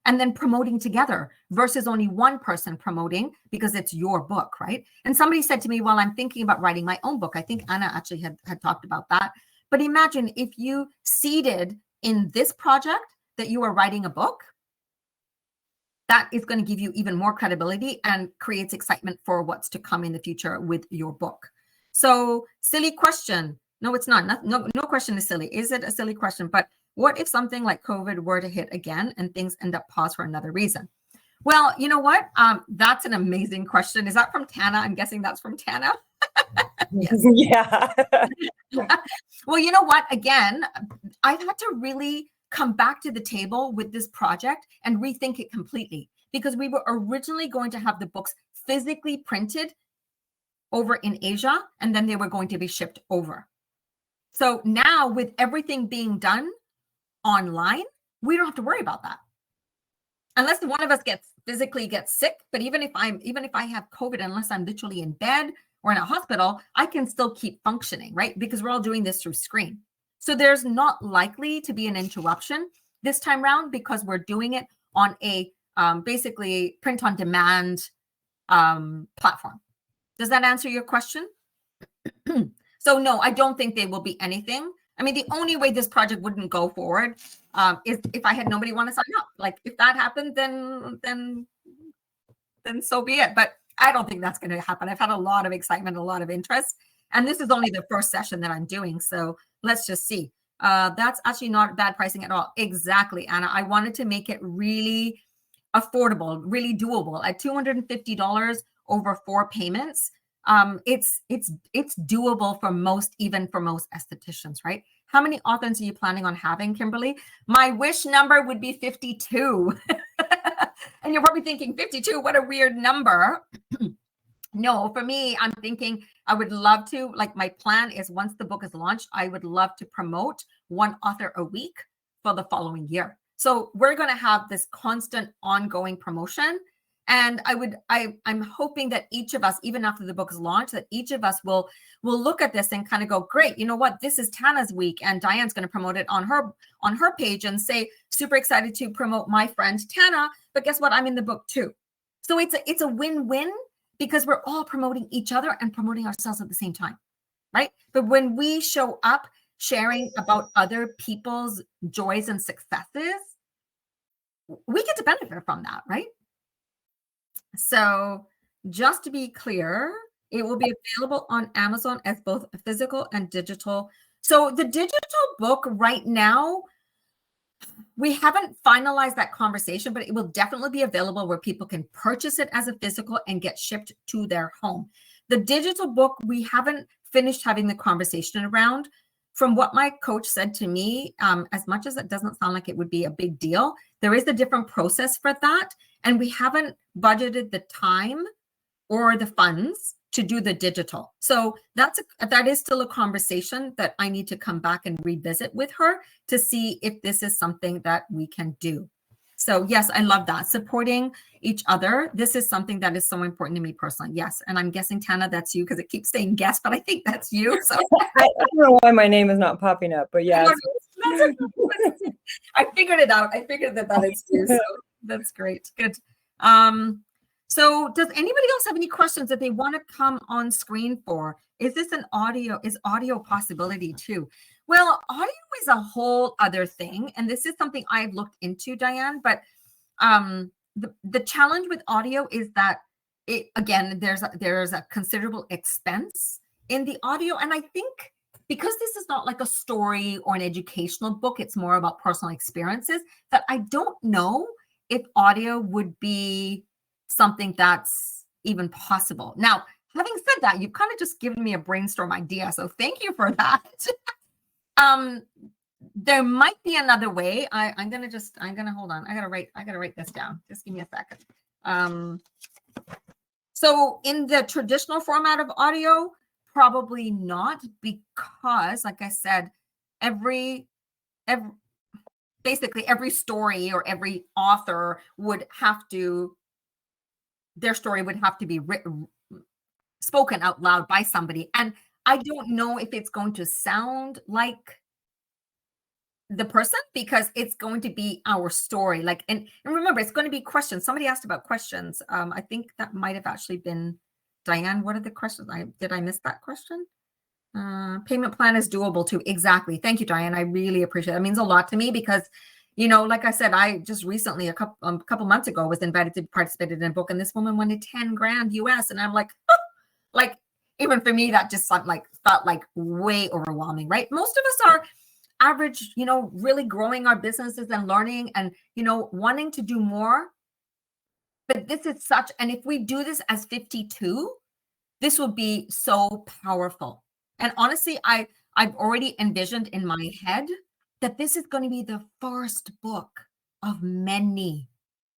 and then promoting together versus only one person promoting because it's your book, right? And somebody said to me, well, I'm thinking about writing my own book. I think Anna actually had talked about that. But imagine if you seeded in this project that you are writing a book, that is going to give you even more credibility and creates excitement for what's to come in the future with your book. So silly question. No, it's not. No question is silly. Is it a silly question? But what if something like COVID were to hit again and things end up paused for another reason? Well, you know what? That's an amazing question. Is that from Tana? I'm guessing that's from Tana. Yes. Yeah. Well, you know what? Again, I've had to really come back to the table with this project and rethink it completely, because we were originally going to have the books physically printed over in Asia, and then they were going to be shipped over. So now with everything being done online, we don't have to worry about that. Unless one of us physically gets sick, but even if I have COVID, unless I'm literally in bed or in a hospital, I can still keep functioning, right? Because we're all doing this through screen. So there's not likely to be an interruption this time around because we're doing it on a basically print on demand platform. Does that answer your question? So no, I don't think there will be anything. I mean, the only way this project wouldn't go forward is if I had nobody want to sign up. Like if that happened, then so be it. But I don't think that's going to happen. I've had a lot of excitement, a lot of interest, and this is only the first session that I'm doing. So let's just see. That's actually not bad pricing at all. Exactly, Anna. I wanted to make it really affordable, really doable at $250 over 4 payments. It's doable for most estheticians, right? How many authors are you planning on having, Kimberly? My wish number would be 52. And you're probably thinking 52, what a weird number. No, for me, I'm thinking I would love to, like my plan is once the book is launched, I would love to promote 1 author a week for the following year. So we're going to have this constant ongoing promotion. And I'm hoping that each of us, even after the book is launched, that each of us will look at this and kind of go, great, you know what, this is Tana's week, and Diane's going to promote it on her page and say, super excited to promote my friend Tana, but guess what, I'm in the book too. So it's a win-win, because we're all promoting each other and promoting ourselves at the same time, right? But when we show up sharing about other people's joys and successes, we get to benefit from that, right? So just to be clear, it will be available on Amazon as both physical and digital. So the digital book right now, we haven't finalized that conversation, but it will definitely be available where people can purchase it as a physical and get shipped to their home. The digital book, we haven't finished having the conversation around. From what my coach said to me, as much as it doesn't sound like it would be a big deal, there is a different process for that. And we haven't budgeted the time or the funds to do the digital. So that is still a conversation that I need to come back and revisit with her to see if this is something that we can do. So yes, I love that. Supporting each other. This is something that is so important to me personally. Yes. And I'm guessing, Tana, that's you, because it keeps saying guest, but I think that's you. So I don't know why my name is not popping up, but yeah. I figured it out. I figured that is you. So that's great. Good. So does anybody else have any questions that they want to come on screen for? Is this is audio a possibility too? Well, audio is a whole other thing. And this is something I've looked into, Diane, but the challenge with audio is that there's a considerable expense in the audio. And I think because this is not like a story or an educational book, it's more about personal experiences, that I don't know if audio would be something that's even possible. Now, having said that, you've kind of just given me a brainstorm idea. So thank you for that. There might be another way. I'm gonna hold on. I gotta write this down. Just give me a second. So in the traditional format of audio, probably not, because like I said, basically every story or every author their story would have to be spoken out loud by somebody. And I don't know if it's going to sound like the person, because it's going to be our story. Like, and remember, it's going to be questions. Somebody asked about questions. I think that might have actually been Diane. What are the questions? Did I miss that question? Payment plan is doable too. Exactly. Thank you, Diane. I really appreciate it. It means a lot to me, because, you know, like I said, I just recently, a couple months ago, was invited to participate in a book, and this woman wanted 10 grand US. And I'm like, oh, like, even for me, that just felt like way overwhelming, right? Most of us are average, you know, really growing our businesses and learning and, you know, wanting to do more. But this is and if we do this as 52, this will be so powerful. And honestly, I've already envisioned in my head that this is going to be the first book of many.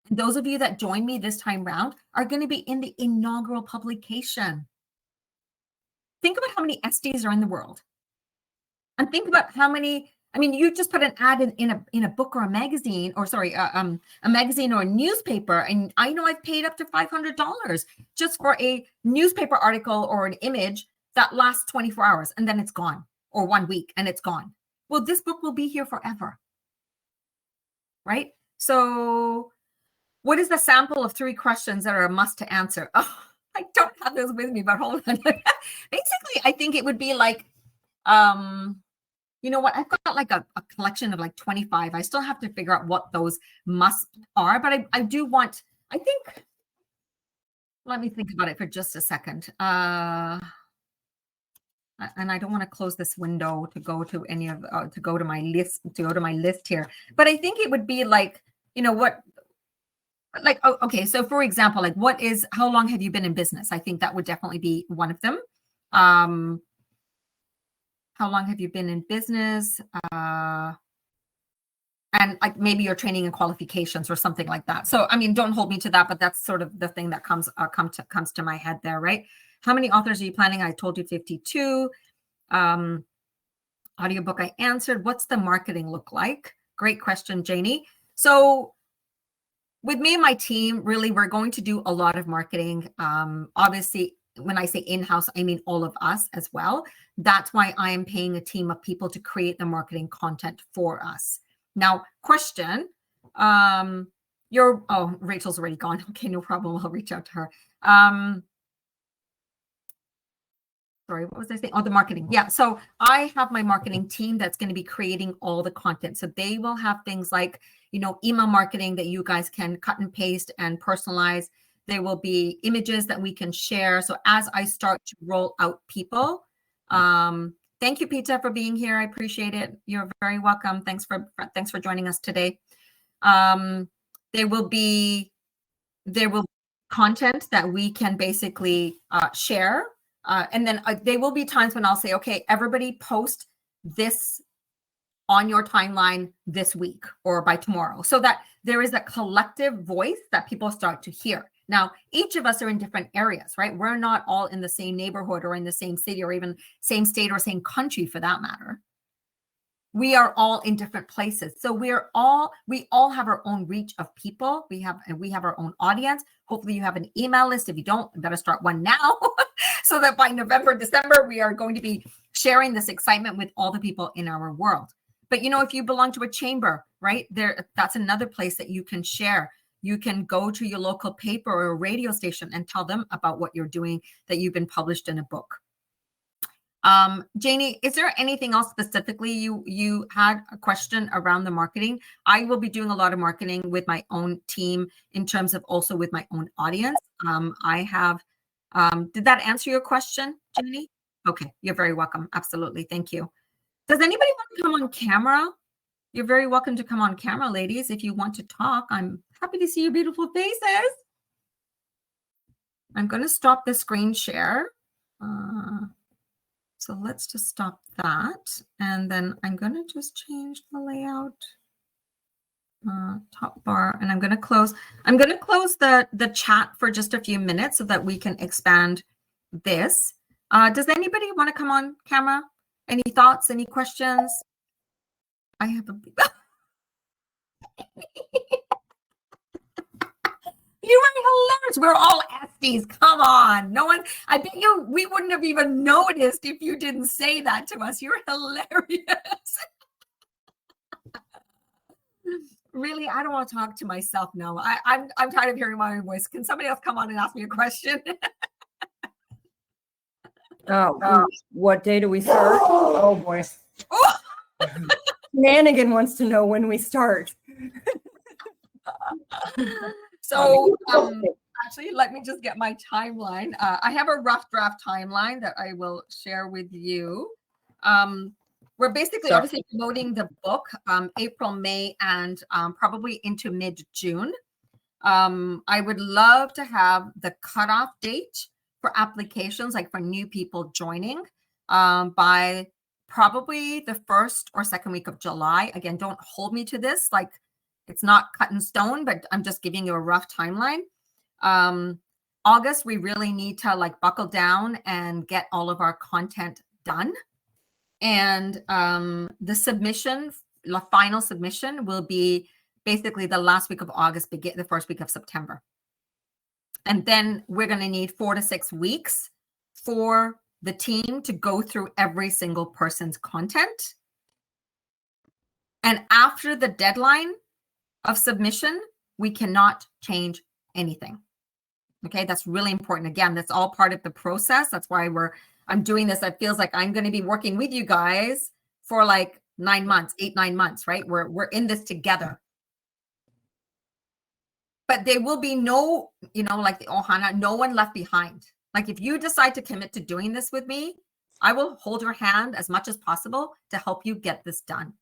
And those of you that join me this time round are going to be in the inaugural publication. Think about how many Estes are in the world. And think about how many, I mean, you just put an ad in a book or a magazine, or sorry, a magazine or a newspaper. And I know I've paid up to $500 just for a newspaper article or an image that lasts 24 hours and then it's gone, or 1 week and it's gone. Well, this book will be here forever, right? So what is the sample of 3 questions that are a must to answer? Oh, I don't have those with me, but hold on. Basically, I think it would be like, you know what? I've got like a collection of like 25. I still have to figure out what those must are, but I do want, I think, let me think about it for just a second. And I don't want to close this window to go to any of, to go to my list here. But I think it would be like, you know what, like, oh, okay. So for example, like how long have you been in business? I think that would definitely be one of them. How long have you been in business? And like maybe your training and qualifications or something like that. So, I mean, don't hold me to that, but that's sort of the thing that comes to my head there, right? How many authors are you planning? I told you 52. Audiobook I answered. What's the marketing look like? Great question, Janie. So with me and my team, really, we're going to do a lot of marketing. Obviously, when I say in-house, I mean all of us as well. That's why I am paying a team of people to create the marketing content for us. Now, question, Rachel's already gone. Okay, no problem. I'll reach out to her. Sorry, what was I saying? Oh, the marketing. Yeah. So I have my marketing team that's going to be creating all the content. So they will have things like, email marketing that you guys can cut and paste and personalize. There will be images that we can share. So as I start to roll out people, thank you, Peter, for being here. I appreciate it. You're very welcome. Thanks for joining us today. There will be content that we can basically share. And then there will be times when I'll say, okay, everybody post this on your timeline this week or by tomorrow, so that there is a collective voice that people start to hear. Now, each of us are in different areas, right? We're not all in the same neighborhood or in the same city or even same state or same country for that matter. We are all in different places. So we all have our own reach of people. We have our own audience. Hopefully you have an email list. If you don't, you better start one now so that by November, December, we are going to be sharing this excitement with all the people in our world. But if you belong to a chamber, right there, that's another place that you can share. You can go to your local paper or a radio station and tell them about what you're doing, that you've been published in a book. Janie, is there anything else specifically you had a question around the marketing? I will be doing a lot of marketing with my own team in terms of also with my own audience. I have, did that answer your question, Janie? Okay, you're very welcome. Absolutely. Thank you. Does anybody want to come on camera? You're very welcome to come on camera, ladies. If you want to talk, I'm happy to see your beautiful faces. I'm going to stop the screen share. So let's just stop that. And then I'm going to just change the layout, top bar, and I'm going to close the chat for just a few minutes so that we can expand this. Does anybody want to come on camera? Any thoughts, any questions? I have a... You were hilarious. We're all Esties. Come on. No one, I bet you we wouldn't have even noticed if you didn't say that to us. You're hilarious. Really, I don't want to talk to myself now. I'm tired of hearing my own voice. Can somebody else come on and ask me a question? What day do we start? Oh boy. Oh! Mannigan wants to know when we start. So actually, let me just get my timeline. I have a rough draft timeline that I will share with you. We're basically obviously promoting the book April, May, and probably into mid-June. I would love to have the cutoff date for applications, like for new people joining, by probably the first or second week of July. Again, don't hold me to this. Like, it's not cut in stone, but I'm just giving you a rough timeline. August, we really need to buckle down and get all of our content done. And the final submission will be basically the last week of August, the first week of September. And then we're going to need 4 to 6 weeks for the team to go through every single person's content. And after the deadline of submission, we cannot change anything. Okay, that's really important. Again, that's all part of the process. That's why I'm doing this. It feels like I'm going to be working with you guys for 9 months, 8-9 months, right? We're in this together. But there will be no, like the Ohana, no one left behind. Like, if you decide to commit to doing this with me, I will hold your hand as much as possible to help you get this done.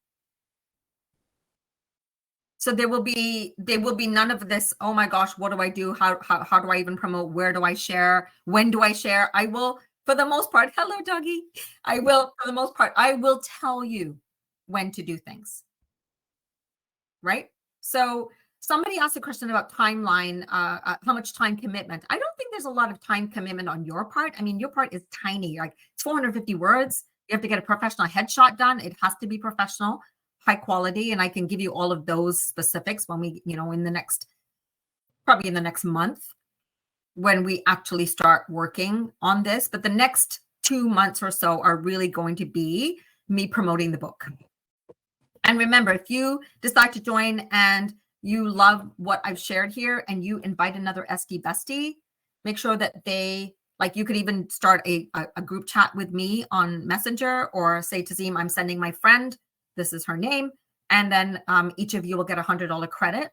So there will be none of this, oh my gosh, what do I do? How do I even promote? Where do I share? When do I share? I will, for the most part, hello, doggy. I will tell you when to do things. Right? So somebody asked a question about timeline, how much time commitment. I don't think there's a lot of time commitment on your part. I mean, your part is tiny, it's 450 words. You have to get a professional headshot done. It has to be professional, high quality. And I can give you all of those specifics when we, in the next probably in the next month when we actually start working on this. But the next 2 months or so are really going to be me promoting the book. And remember, if you decide to join and you love what I've shared here and you invite another SD bestie, make sure that they, like, you could even start a group chat with me on Messenger, or say, Tazeem, I'm sending my friend, this is her name. And then each of you will get $100 credit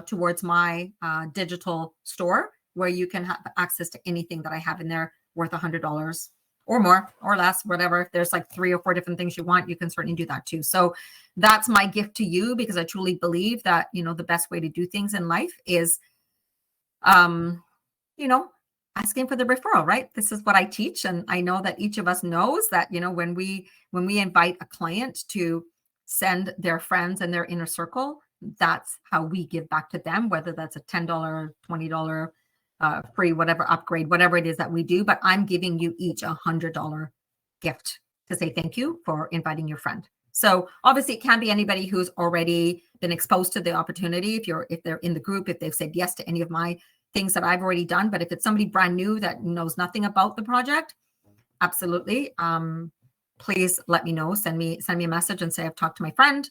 towards my digital store, where you can have access to anything that I have in there worth $100 or more or less, whatever. If there's like 3 or 4 different things you want, you can certainly do that too. So that's my gift to you, because I truly believe that, you know, the best way to do things in life is, you know, asking for the referral, right? This is what I teach. And I know that each of us knows that, you know, when we invite a client to send their friends and their inner circle, that's how we give back to them, whether that's a $10, $20, free, whatever upgrade, whatever it is that we do. But I'm giving you each $100 gift to say thank you for inviting your friend. So obviously it can be anybody who's already been exposed to the opportunity. If they're in the group, if they've said yes to any of my things that I've already done. But if it's somebody brand new that knows nothing about the project, absolutely. Please let me know. Send me a message and say, I've talked to my friend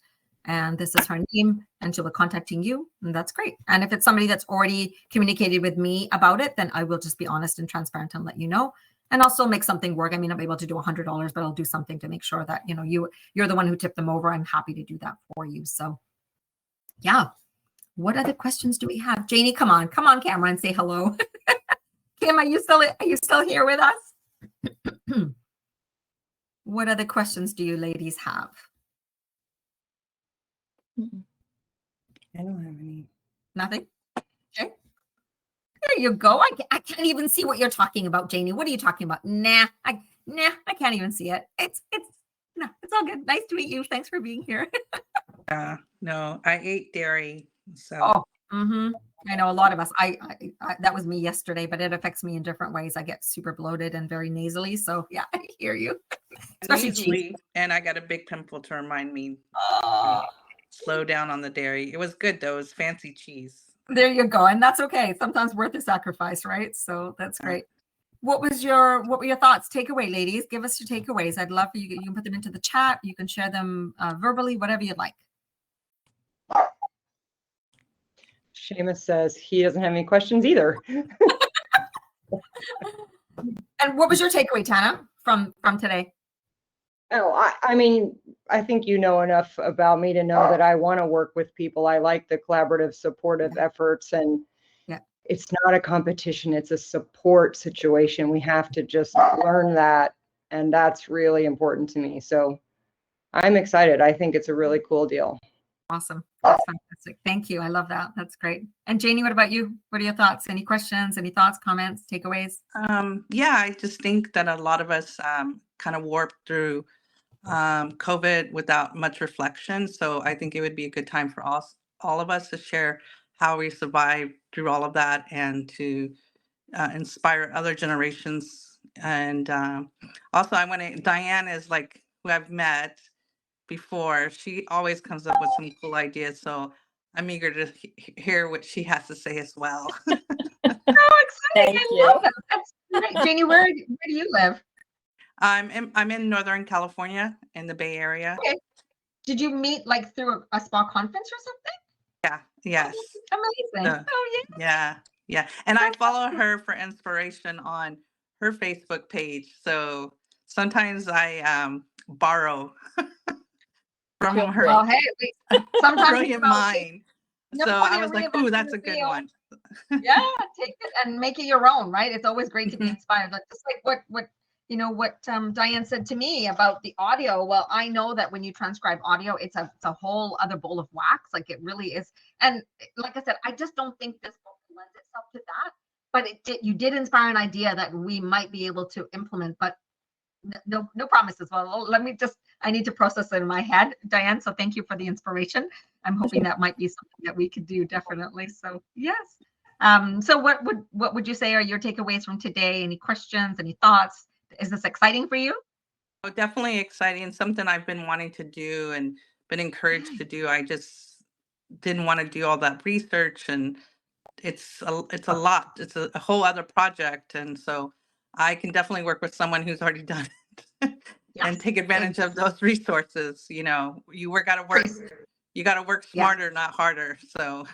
and this is her name, and she'll be contacting you. And that's great. And if it's somebody that's already communicated with me about it, then I will just be honest and transparent and let you know. And I'll still make something work. I mean, I'll be able to do $100, but I'll do something to make sure that, you know, you're the one who tipped them over. I'm happy to do that for you. So yeah. What other questions do we have? Janie, come on camera and say hello. Kim, are you still here with us? What other questions do you ladies have? I don't have any. Nothing? Okay. There you go. I can't even see what you're talking about, Janie. What are you talking about? Nah, I can't even see it. It's all good. Nice to meet you. Thanks for being here. No, I ate dairy. So I know a lot of us. I that was me yesterday, but it affects me in different ways. I get super bloated and very nasally. So yeah, I hear you. Especially cheese. And I got a big pimple to remind me Oh. slow down on the dairy. It was good though. It was fancy cheese. There you go. And that's okay. Sometimes worth the sacrifice, right? So that's great. What were your thoughts? Takeaway, ladies. Give us your takeaways. I'd love for you. You can put them into the chat. You can share them verbally, whatever you'd like. Seamus says he doesn't have any questions either. And what was your takeaway, Tana, from today? Oh, I mean, I think you know enough about me to know that I want to work with people. I like the collaborative, supportive efforts, and it's not a competition. It's a support situation. We have to just learn that, and that's really important to me. So I'm excited. I think it's a really cool deal. Awesome. That's fantastic. Thank you. I love that. That's great. And Janie, what about you? What are your thoughts? Any questions, any thoughts, comments, takeaways? Yeah, I just think that a lot of us kind of warped through COVID without much reflection. So I think it would be a good time for all of us to share how we survived through all of that, and to inspire other generations. And also Diane is like who I've met before. She always comes up with some cool ideas. So I'm eager to hear what she has to say as well. So exciting. I love that. That's great. Janie, where do you live? I'm in Northern California in the Bay Area. Okay. Did you meet like through a spa conference or something? Yeah. Yes. Amazing. Yeah. And I follow her for inspiration on her Facebook page. So sometimes I borrow from her. Well, hey, sometimes brilliant mind. So I was like, "Ooh, that's a good one." Yeah, take it and make it your own, right? It's always great to be inspired. Like just like what Diane said to me about the audio. Well, I know that when you transcribe audio, it's a whole other bowl of wax. Like it really is. And like I said, I just don't think this book lends itself to that. But you did inspire an idea that we might be able to implement, but no promises. Well, I need to process it in my head, Diane. So thank you for the inspiration. I'm hoping that might be something that we could do, definitely. So yes. So what would you say are your takeaways from today? Any questions, any thoughts? Is this exciting for you? Oh, definitely exciting. Something I've been wanting to do and been encouraged to do. I just didn't want to do all that research and it's a lot. It's a whole other project. And so I can definitely work with someone who's already done it and take advantage of those resources. You know, you gotta work smarter, not harder. So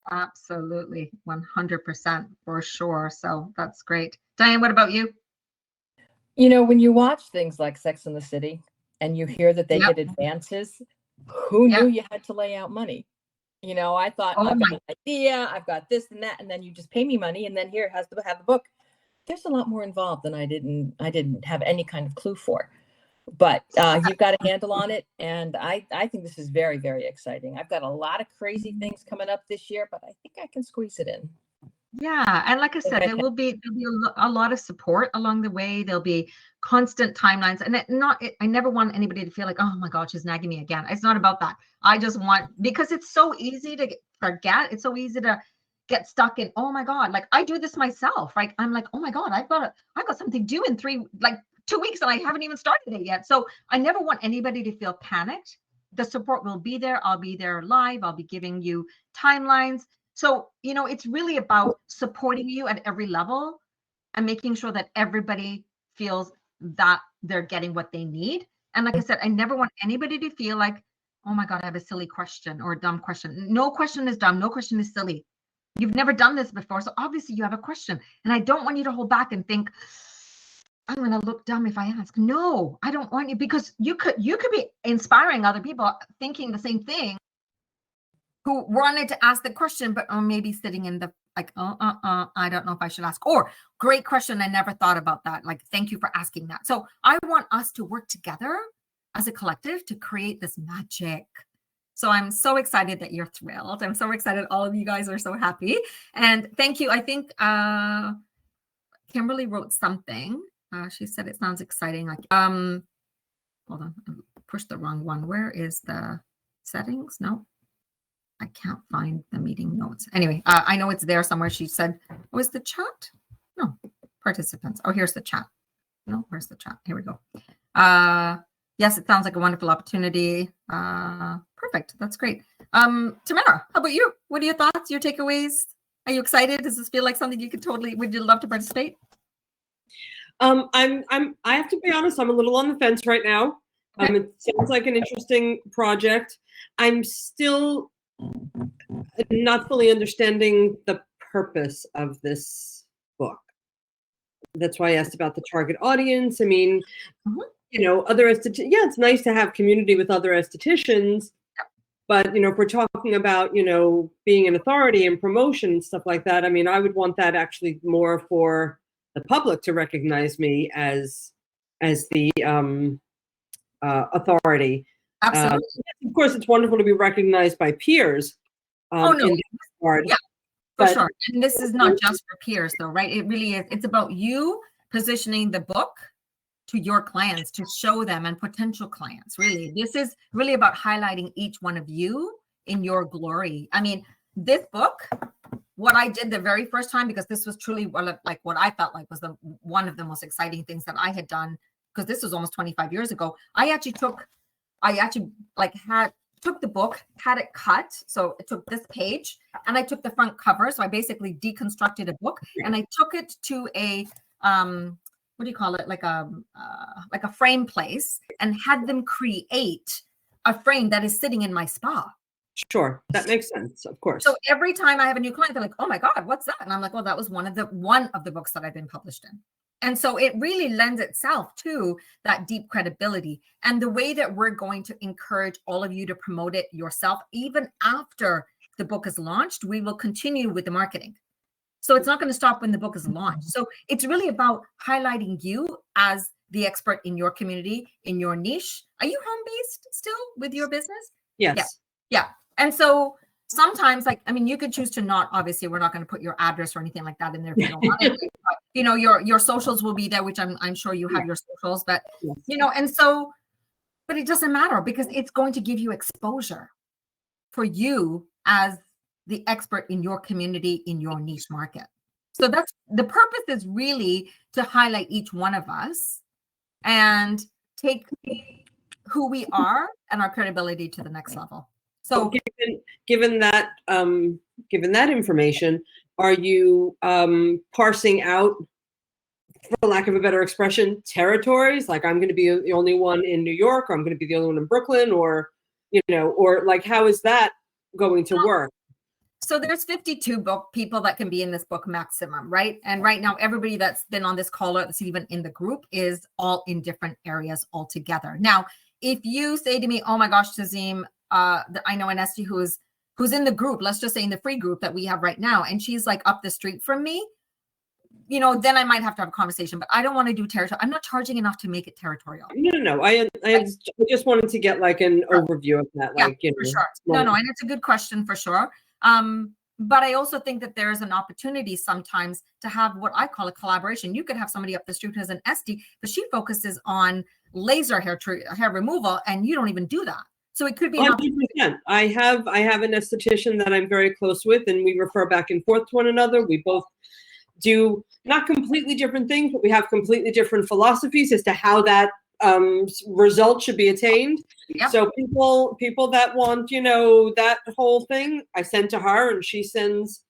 absolutely, 100% for sure. So that's great. Diane, what about you? You know, when you watch things like Sex and the City and you hear that they get advances, who knew you had to lay out money? You know, I thought, I've got an idea, I've got this and that, and then you just pay me money, and then here it has to have the book. There's a lot more involved than I didn't have any kind of clue for. But you've got a handle on it, and I think this is very, very exciting. I've got a lot of crazy things coming up this year, but I think I can squeeze it in. Yeah, and like I said, there'll be a lot of support along the way. There'll be constant timelines, and I never want anybody to feel like, oh my God, she's nagging me again. It's not about that. I just want, because it's so easy to forget. It's so easy to get stuck in, oh my God, like I do this myself, right? I'm like, oh my God, I've got something due in 2 weeks and I haven't even started it yet. So I never want anybody to feel panicked. The support will be there. I'll be there live. I'll be giving you timelines. So, you know, it's really about supporting you at every level and making sure that everybody feels that they're getting what they need. And like I said, I never want anybody to feel like, oh my God, I have a silly question or a dumb question. No question is dumb. No question is silly. You've never done this before. So obviously you have a question. And I don't want you to hold back and think, I'm going to look dumb if I ask. No, I don't want you, because you could be inspiring other people thinking the same thing, who wanted to ask the question, but maybe sitting in the like, I don't know if I should ask. Or great question, I never thought about that. Like, thank you for asking that. So I want us to work together as a collective to create this magic. So I'm so excited that you're thrilled. I'm so excited all of you guys are so happy. And thank you. I think Kimberly wrote something. She said it sounds exciting. Like, hold on, I pushed the wrong one. Where is the settings? No. I can't find the meeting notes. Anyway, I know it's there somewhere. She said, was the chat? No, participants. Oh, here's the chat. No, where's the chat? Here we go. Yes, it sounds like a wonderful opportunity. Perfect. That's great. Tamara, how about you? What are your thoughts, your takeaways? Are you excited? Does this feel like something you could would you love to participate? I have to be honest, I'm a little on the fence right now. It sounds like an interesting project. I'm still not fully understanding the purpose of this book. That's why I asked about the target audience. I mean, you know, it's nice to have community with other estheticians, but, you know, if we're talking about, you know, being an authority and promotion and stuff like that, I mean, I would want that actually more for the public to recognize me as the authority. Absolutely. Of course, it's wonderful to be recognized by peers. Oh no, yeah, for sure. And this is not just for peers, though, right? It really is. It's about you positioning the book to your clients, to show them, and potential clients. Really, this is really about highlighting each one of you in your glory. I mean, this book, what I did the very first time, because this was truly like what I felt like was one of the most exciting things that I had done, because this was almost 25 years ago. I took the book, had it cut. So it took this page and I took the front cover. So I basically deconstructed a book and I took it to a, what do you call it? Like a frame place, and had them create a frame that is sitting in my spa. Sure. That makes sense. Of course. So every time I have a new client, they're like, oh my God, what's that? And I'm like, well, that was one of the books that I've been published in. And so it really lends itself to that deep credibility. And the way that we're going to encourage all of you to promote it yourself, even after the book is launched, we will continue with the marketing. So it's not going to stop when the book is launched. So it's really about highlighting you as the expert in your community, in your niche. Are you home-based still with your business? Yes. Yeah. And so sometimes, like, I mean, you could choose to not, obviously, we're not going to put your address or anything like that in there if you don't want it. But, you know, your socials will be there, which I'm sure you have your socials, but, you know, and so, but it doesn't matter because it's going to give you exposure for you as the expert in your community, in your niche market. So that's the purpose, is really to highlight each one of us and take who we are and our credibility to the next level. So given that information, are you parsing out, for lack of a better expression, territories? Like, I'm going to be the only one in New York, or I'm going to be the only one in Brooklyn, or, or like, how is that going to work? So there's 52 people that can be in this book maximum, right? And right now, everybody that's been on this call or that's even in the group is all in different areas altogether. Now, if you say to me, oh my gosh, Tazeem, I know an Esty who's in the group, let's just say in the free group that we have right now, and she's like up the street from me, then I might have to have a conversation, but I don't want to do territorial. I'm not charging enough to make it territorial. No. I just wanted to get like an overview of that. Yeah, for sure. No, and it's a good question for sure. But I also think that there is an opportunity sometimes to have what I call a collaboration. You could have somebody up the street who has an SD, but she focuses on laser hair removal, and you don't even do that. So it could be. 100%. I have an esthetician that I'm very close with, and we refer back and forth to one another. We both do not completely different things, but we have completely different philosophies as to how that result should be attained. Yep. So people that want, that whole thing, I send to her, and she sends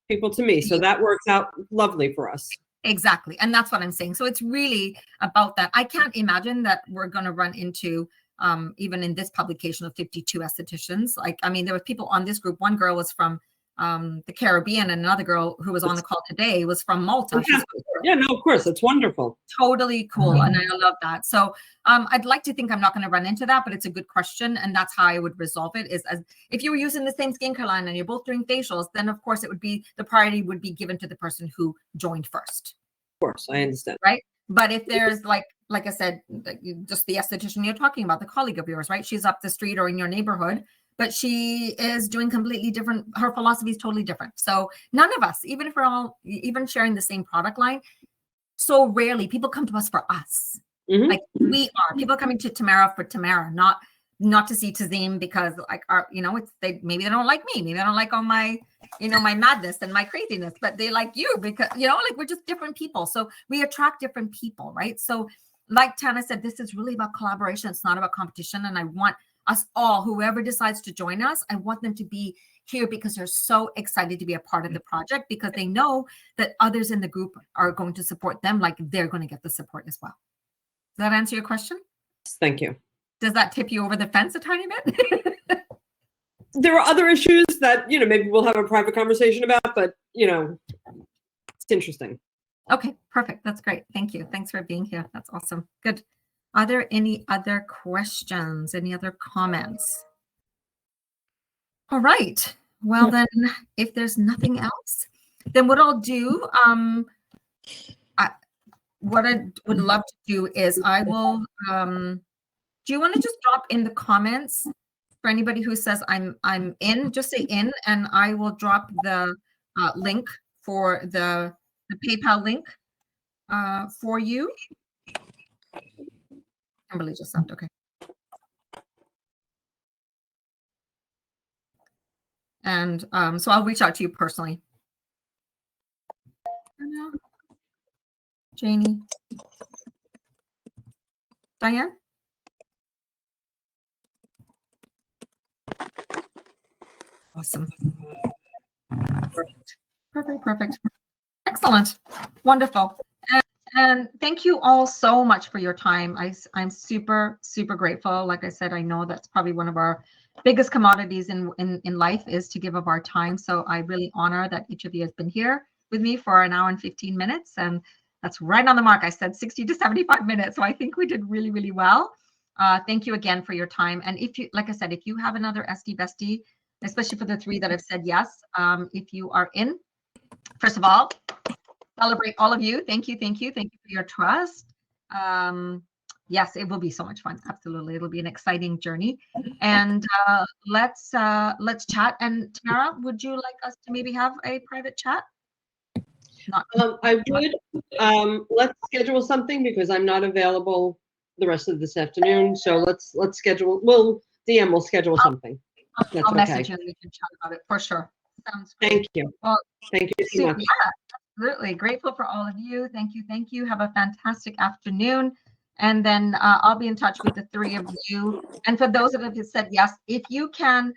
people to me. So that works out lovely for us. Exactly. And that's what I'm saying. So it's really about that. I can't imagine that we're going to run into, even in this publication of 52 estheticians. Like, I mean, there were people on this group. One girl was from the Caribbean, and another girl who was on the call today was from Malta. Yeah, no, of course, it's wonderful. Totally cool, and I love that. So I'd like to think I'm not going to run into that, but it's a good question, and that's how I would resolve it. Is as if you were using the same skincare line and you're both doing facials, then of course it would be the priority would be given to the person who joined first. Of course, I understand. Right, but if there's like I said, just the esthetician you're talking about, the colleague of yours, right? She's up the street or in your neighborhood, but she is doing completely different. Her philosophy is totally different. So none of us, even if we're all even sharing the same product line, so rarely people come to us for us. Mm-hmm. Like we are people coming to Tamara for Tamara, not to see Tazeem because like maybe they don't like me, maybe they don't like all my my madness and my craziness, but they like you because like we're just different people. So we attract different people, right? So like Tana said, this is really about collaboration. It's not about competition, and I want us all, whoever decides to join us, I want them to be here because they're so excited to be a part of the project because they know that others in the group are going to support them like they're going to get the support as well. Does that answer your question? Thank you. Does that tip you over the fence a tiny bit? There are other issues that, maybe we'll have a private conversation about, but, it's interesting. Okay, perfect. That's great. Thank you. Thanks for being here. That's awesome. Good. Are there any other questions? Any other comments? All right. Well, then, if there's nothing else, then what I'll do, what I would love to do is I will, do you want to just drop in the comments for anybody who says I'm in, just say in, and I will drop the link for the PayPal link for you. Kimberly just left. Okay. And so I'll reach out to you personally. Janie. Diane? Awesome. Perfect. Excellent. Wonderful. And thank you all so much for your time. I'm super, super grateful. Like I said, I know that's probably one of our biggest commodities in life is to give of our time. So I really honor that each of you has been here with me for an hour and 15 minutes. And that's right on the mark. I said 60 to 75 minutes. So I think we did really, really well. Thank you again for your time. And if you, like I said, if you have another SD bestie, especially for the 3 that have said yes, if you are in, first of all, celebrate all of you. Thank you for your trust. Yes, it will be so much fun. Absolutely, it'll be an exciting journey. And let's chat. And Tamara, would you like us to maybe have a private chat? I would. Let's schedule something because I'm not available the rest of this afternoon. So let's schedule. We'll schedule something. I'll message you and we can chat about it for sure. Sounds great. Thank you. Well, thank you so much. Yeah, absolutely. Grateful for all of you. Thank you. Have a fantastic afternoon. And then I'll be in touch with the 3 of you. And for those that have said yes, if you can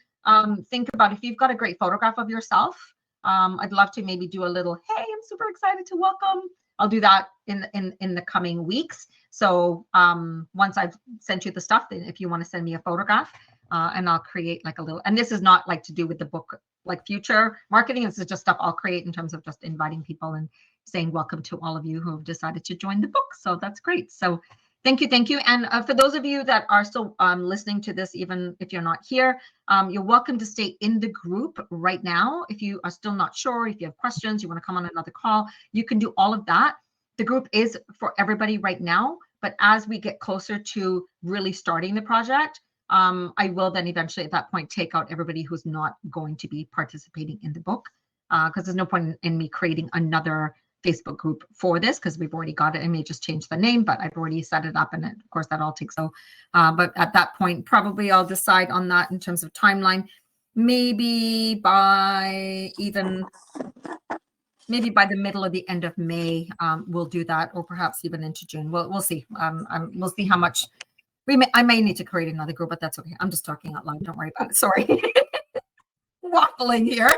think about if you've got a great photograph of yourself. I'd love to maybe do a little, hey, I'm super excited to welcome. I'll do that in the coming weeks. So once I've sent you the stuff, then if you want to send me a photograph, and I'll create like a little, and this is not like to do with the book, like future marketing. This is just stuff I'll create in terms of just inviting people and saying welcome to all of you who have decided to join the book. So that's great. So thank you. Thank you. And for those of you that are still listening to this, even if you're not here, you're welcome to stay in the group right now. If you are still not sure, if you have questions, you want to come on another call, you can do all of that. The group is for everybody right now, but as we get closer to really starting the project, I will then eventually at that point take out everybody who's not going to be participating in the book, because there's no point in me creating another Facebook group for this, because we've already got it. I may just change the name, but I've already set it up, and of course that all takes so. But at that point, probably I'll decide on that in terms of timeline. Maybe by the middle or the end of May, we'll do that, or perhaps even into June. We'll see. We'll see how much I may need to create another group, but that's okay. I'm just talking out loud. Don't worry about it. Sorry, waffling here.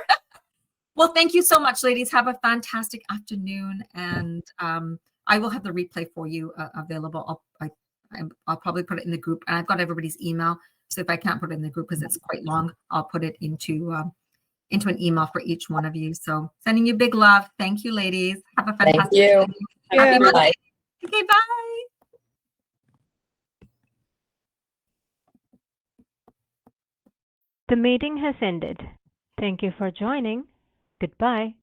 Well, thank you so much, ladies. Have a fantastic afternoon, and I will have the replay for you available. I'll probably put it in the group, and I've got everybody's email. So if I can't put it in the group because it's quite long, I'll put it into an email for each one of you. So sending you big love. Thank you, ladies. Have a fantastic day. Happy Monday. Okay, bye. The meeting has ended. Thank you for joining. Goodbye.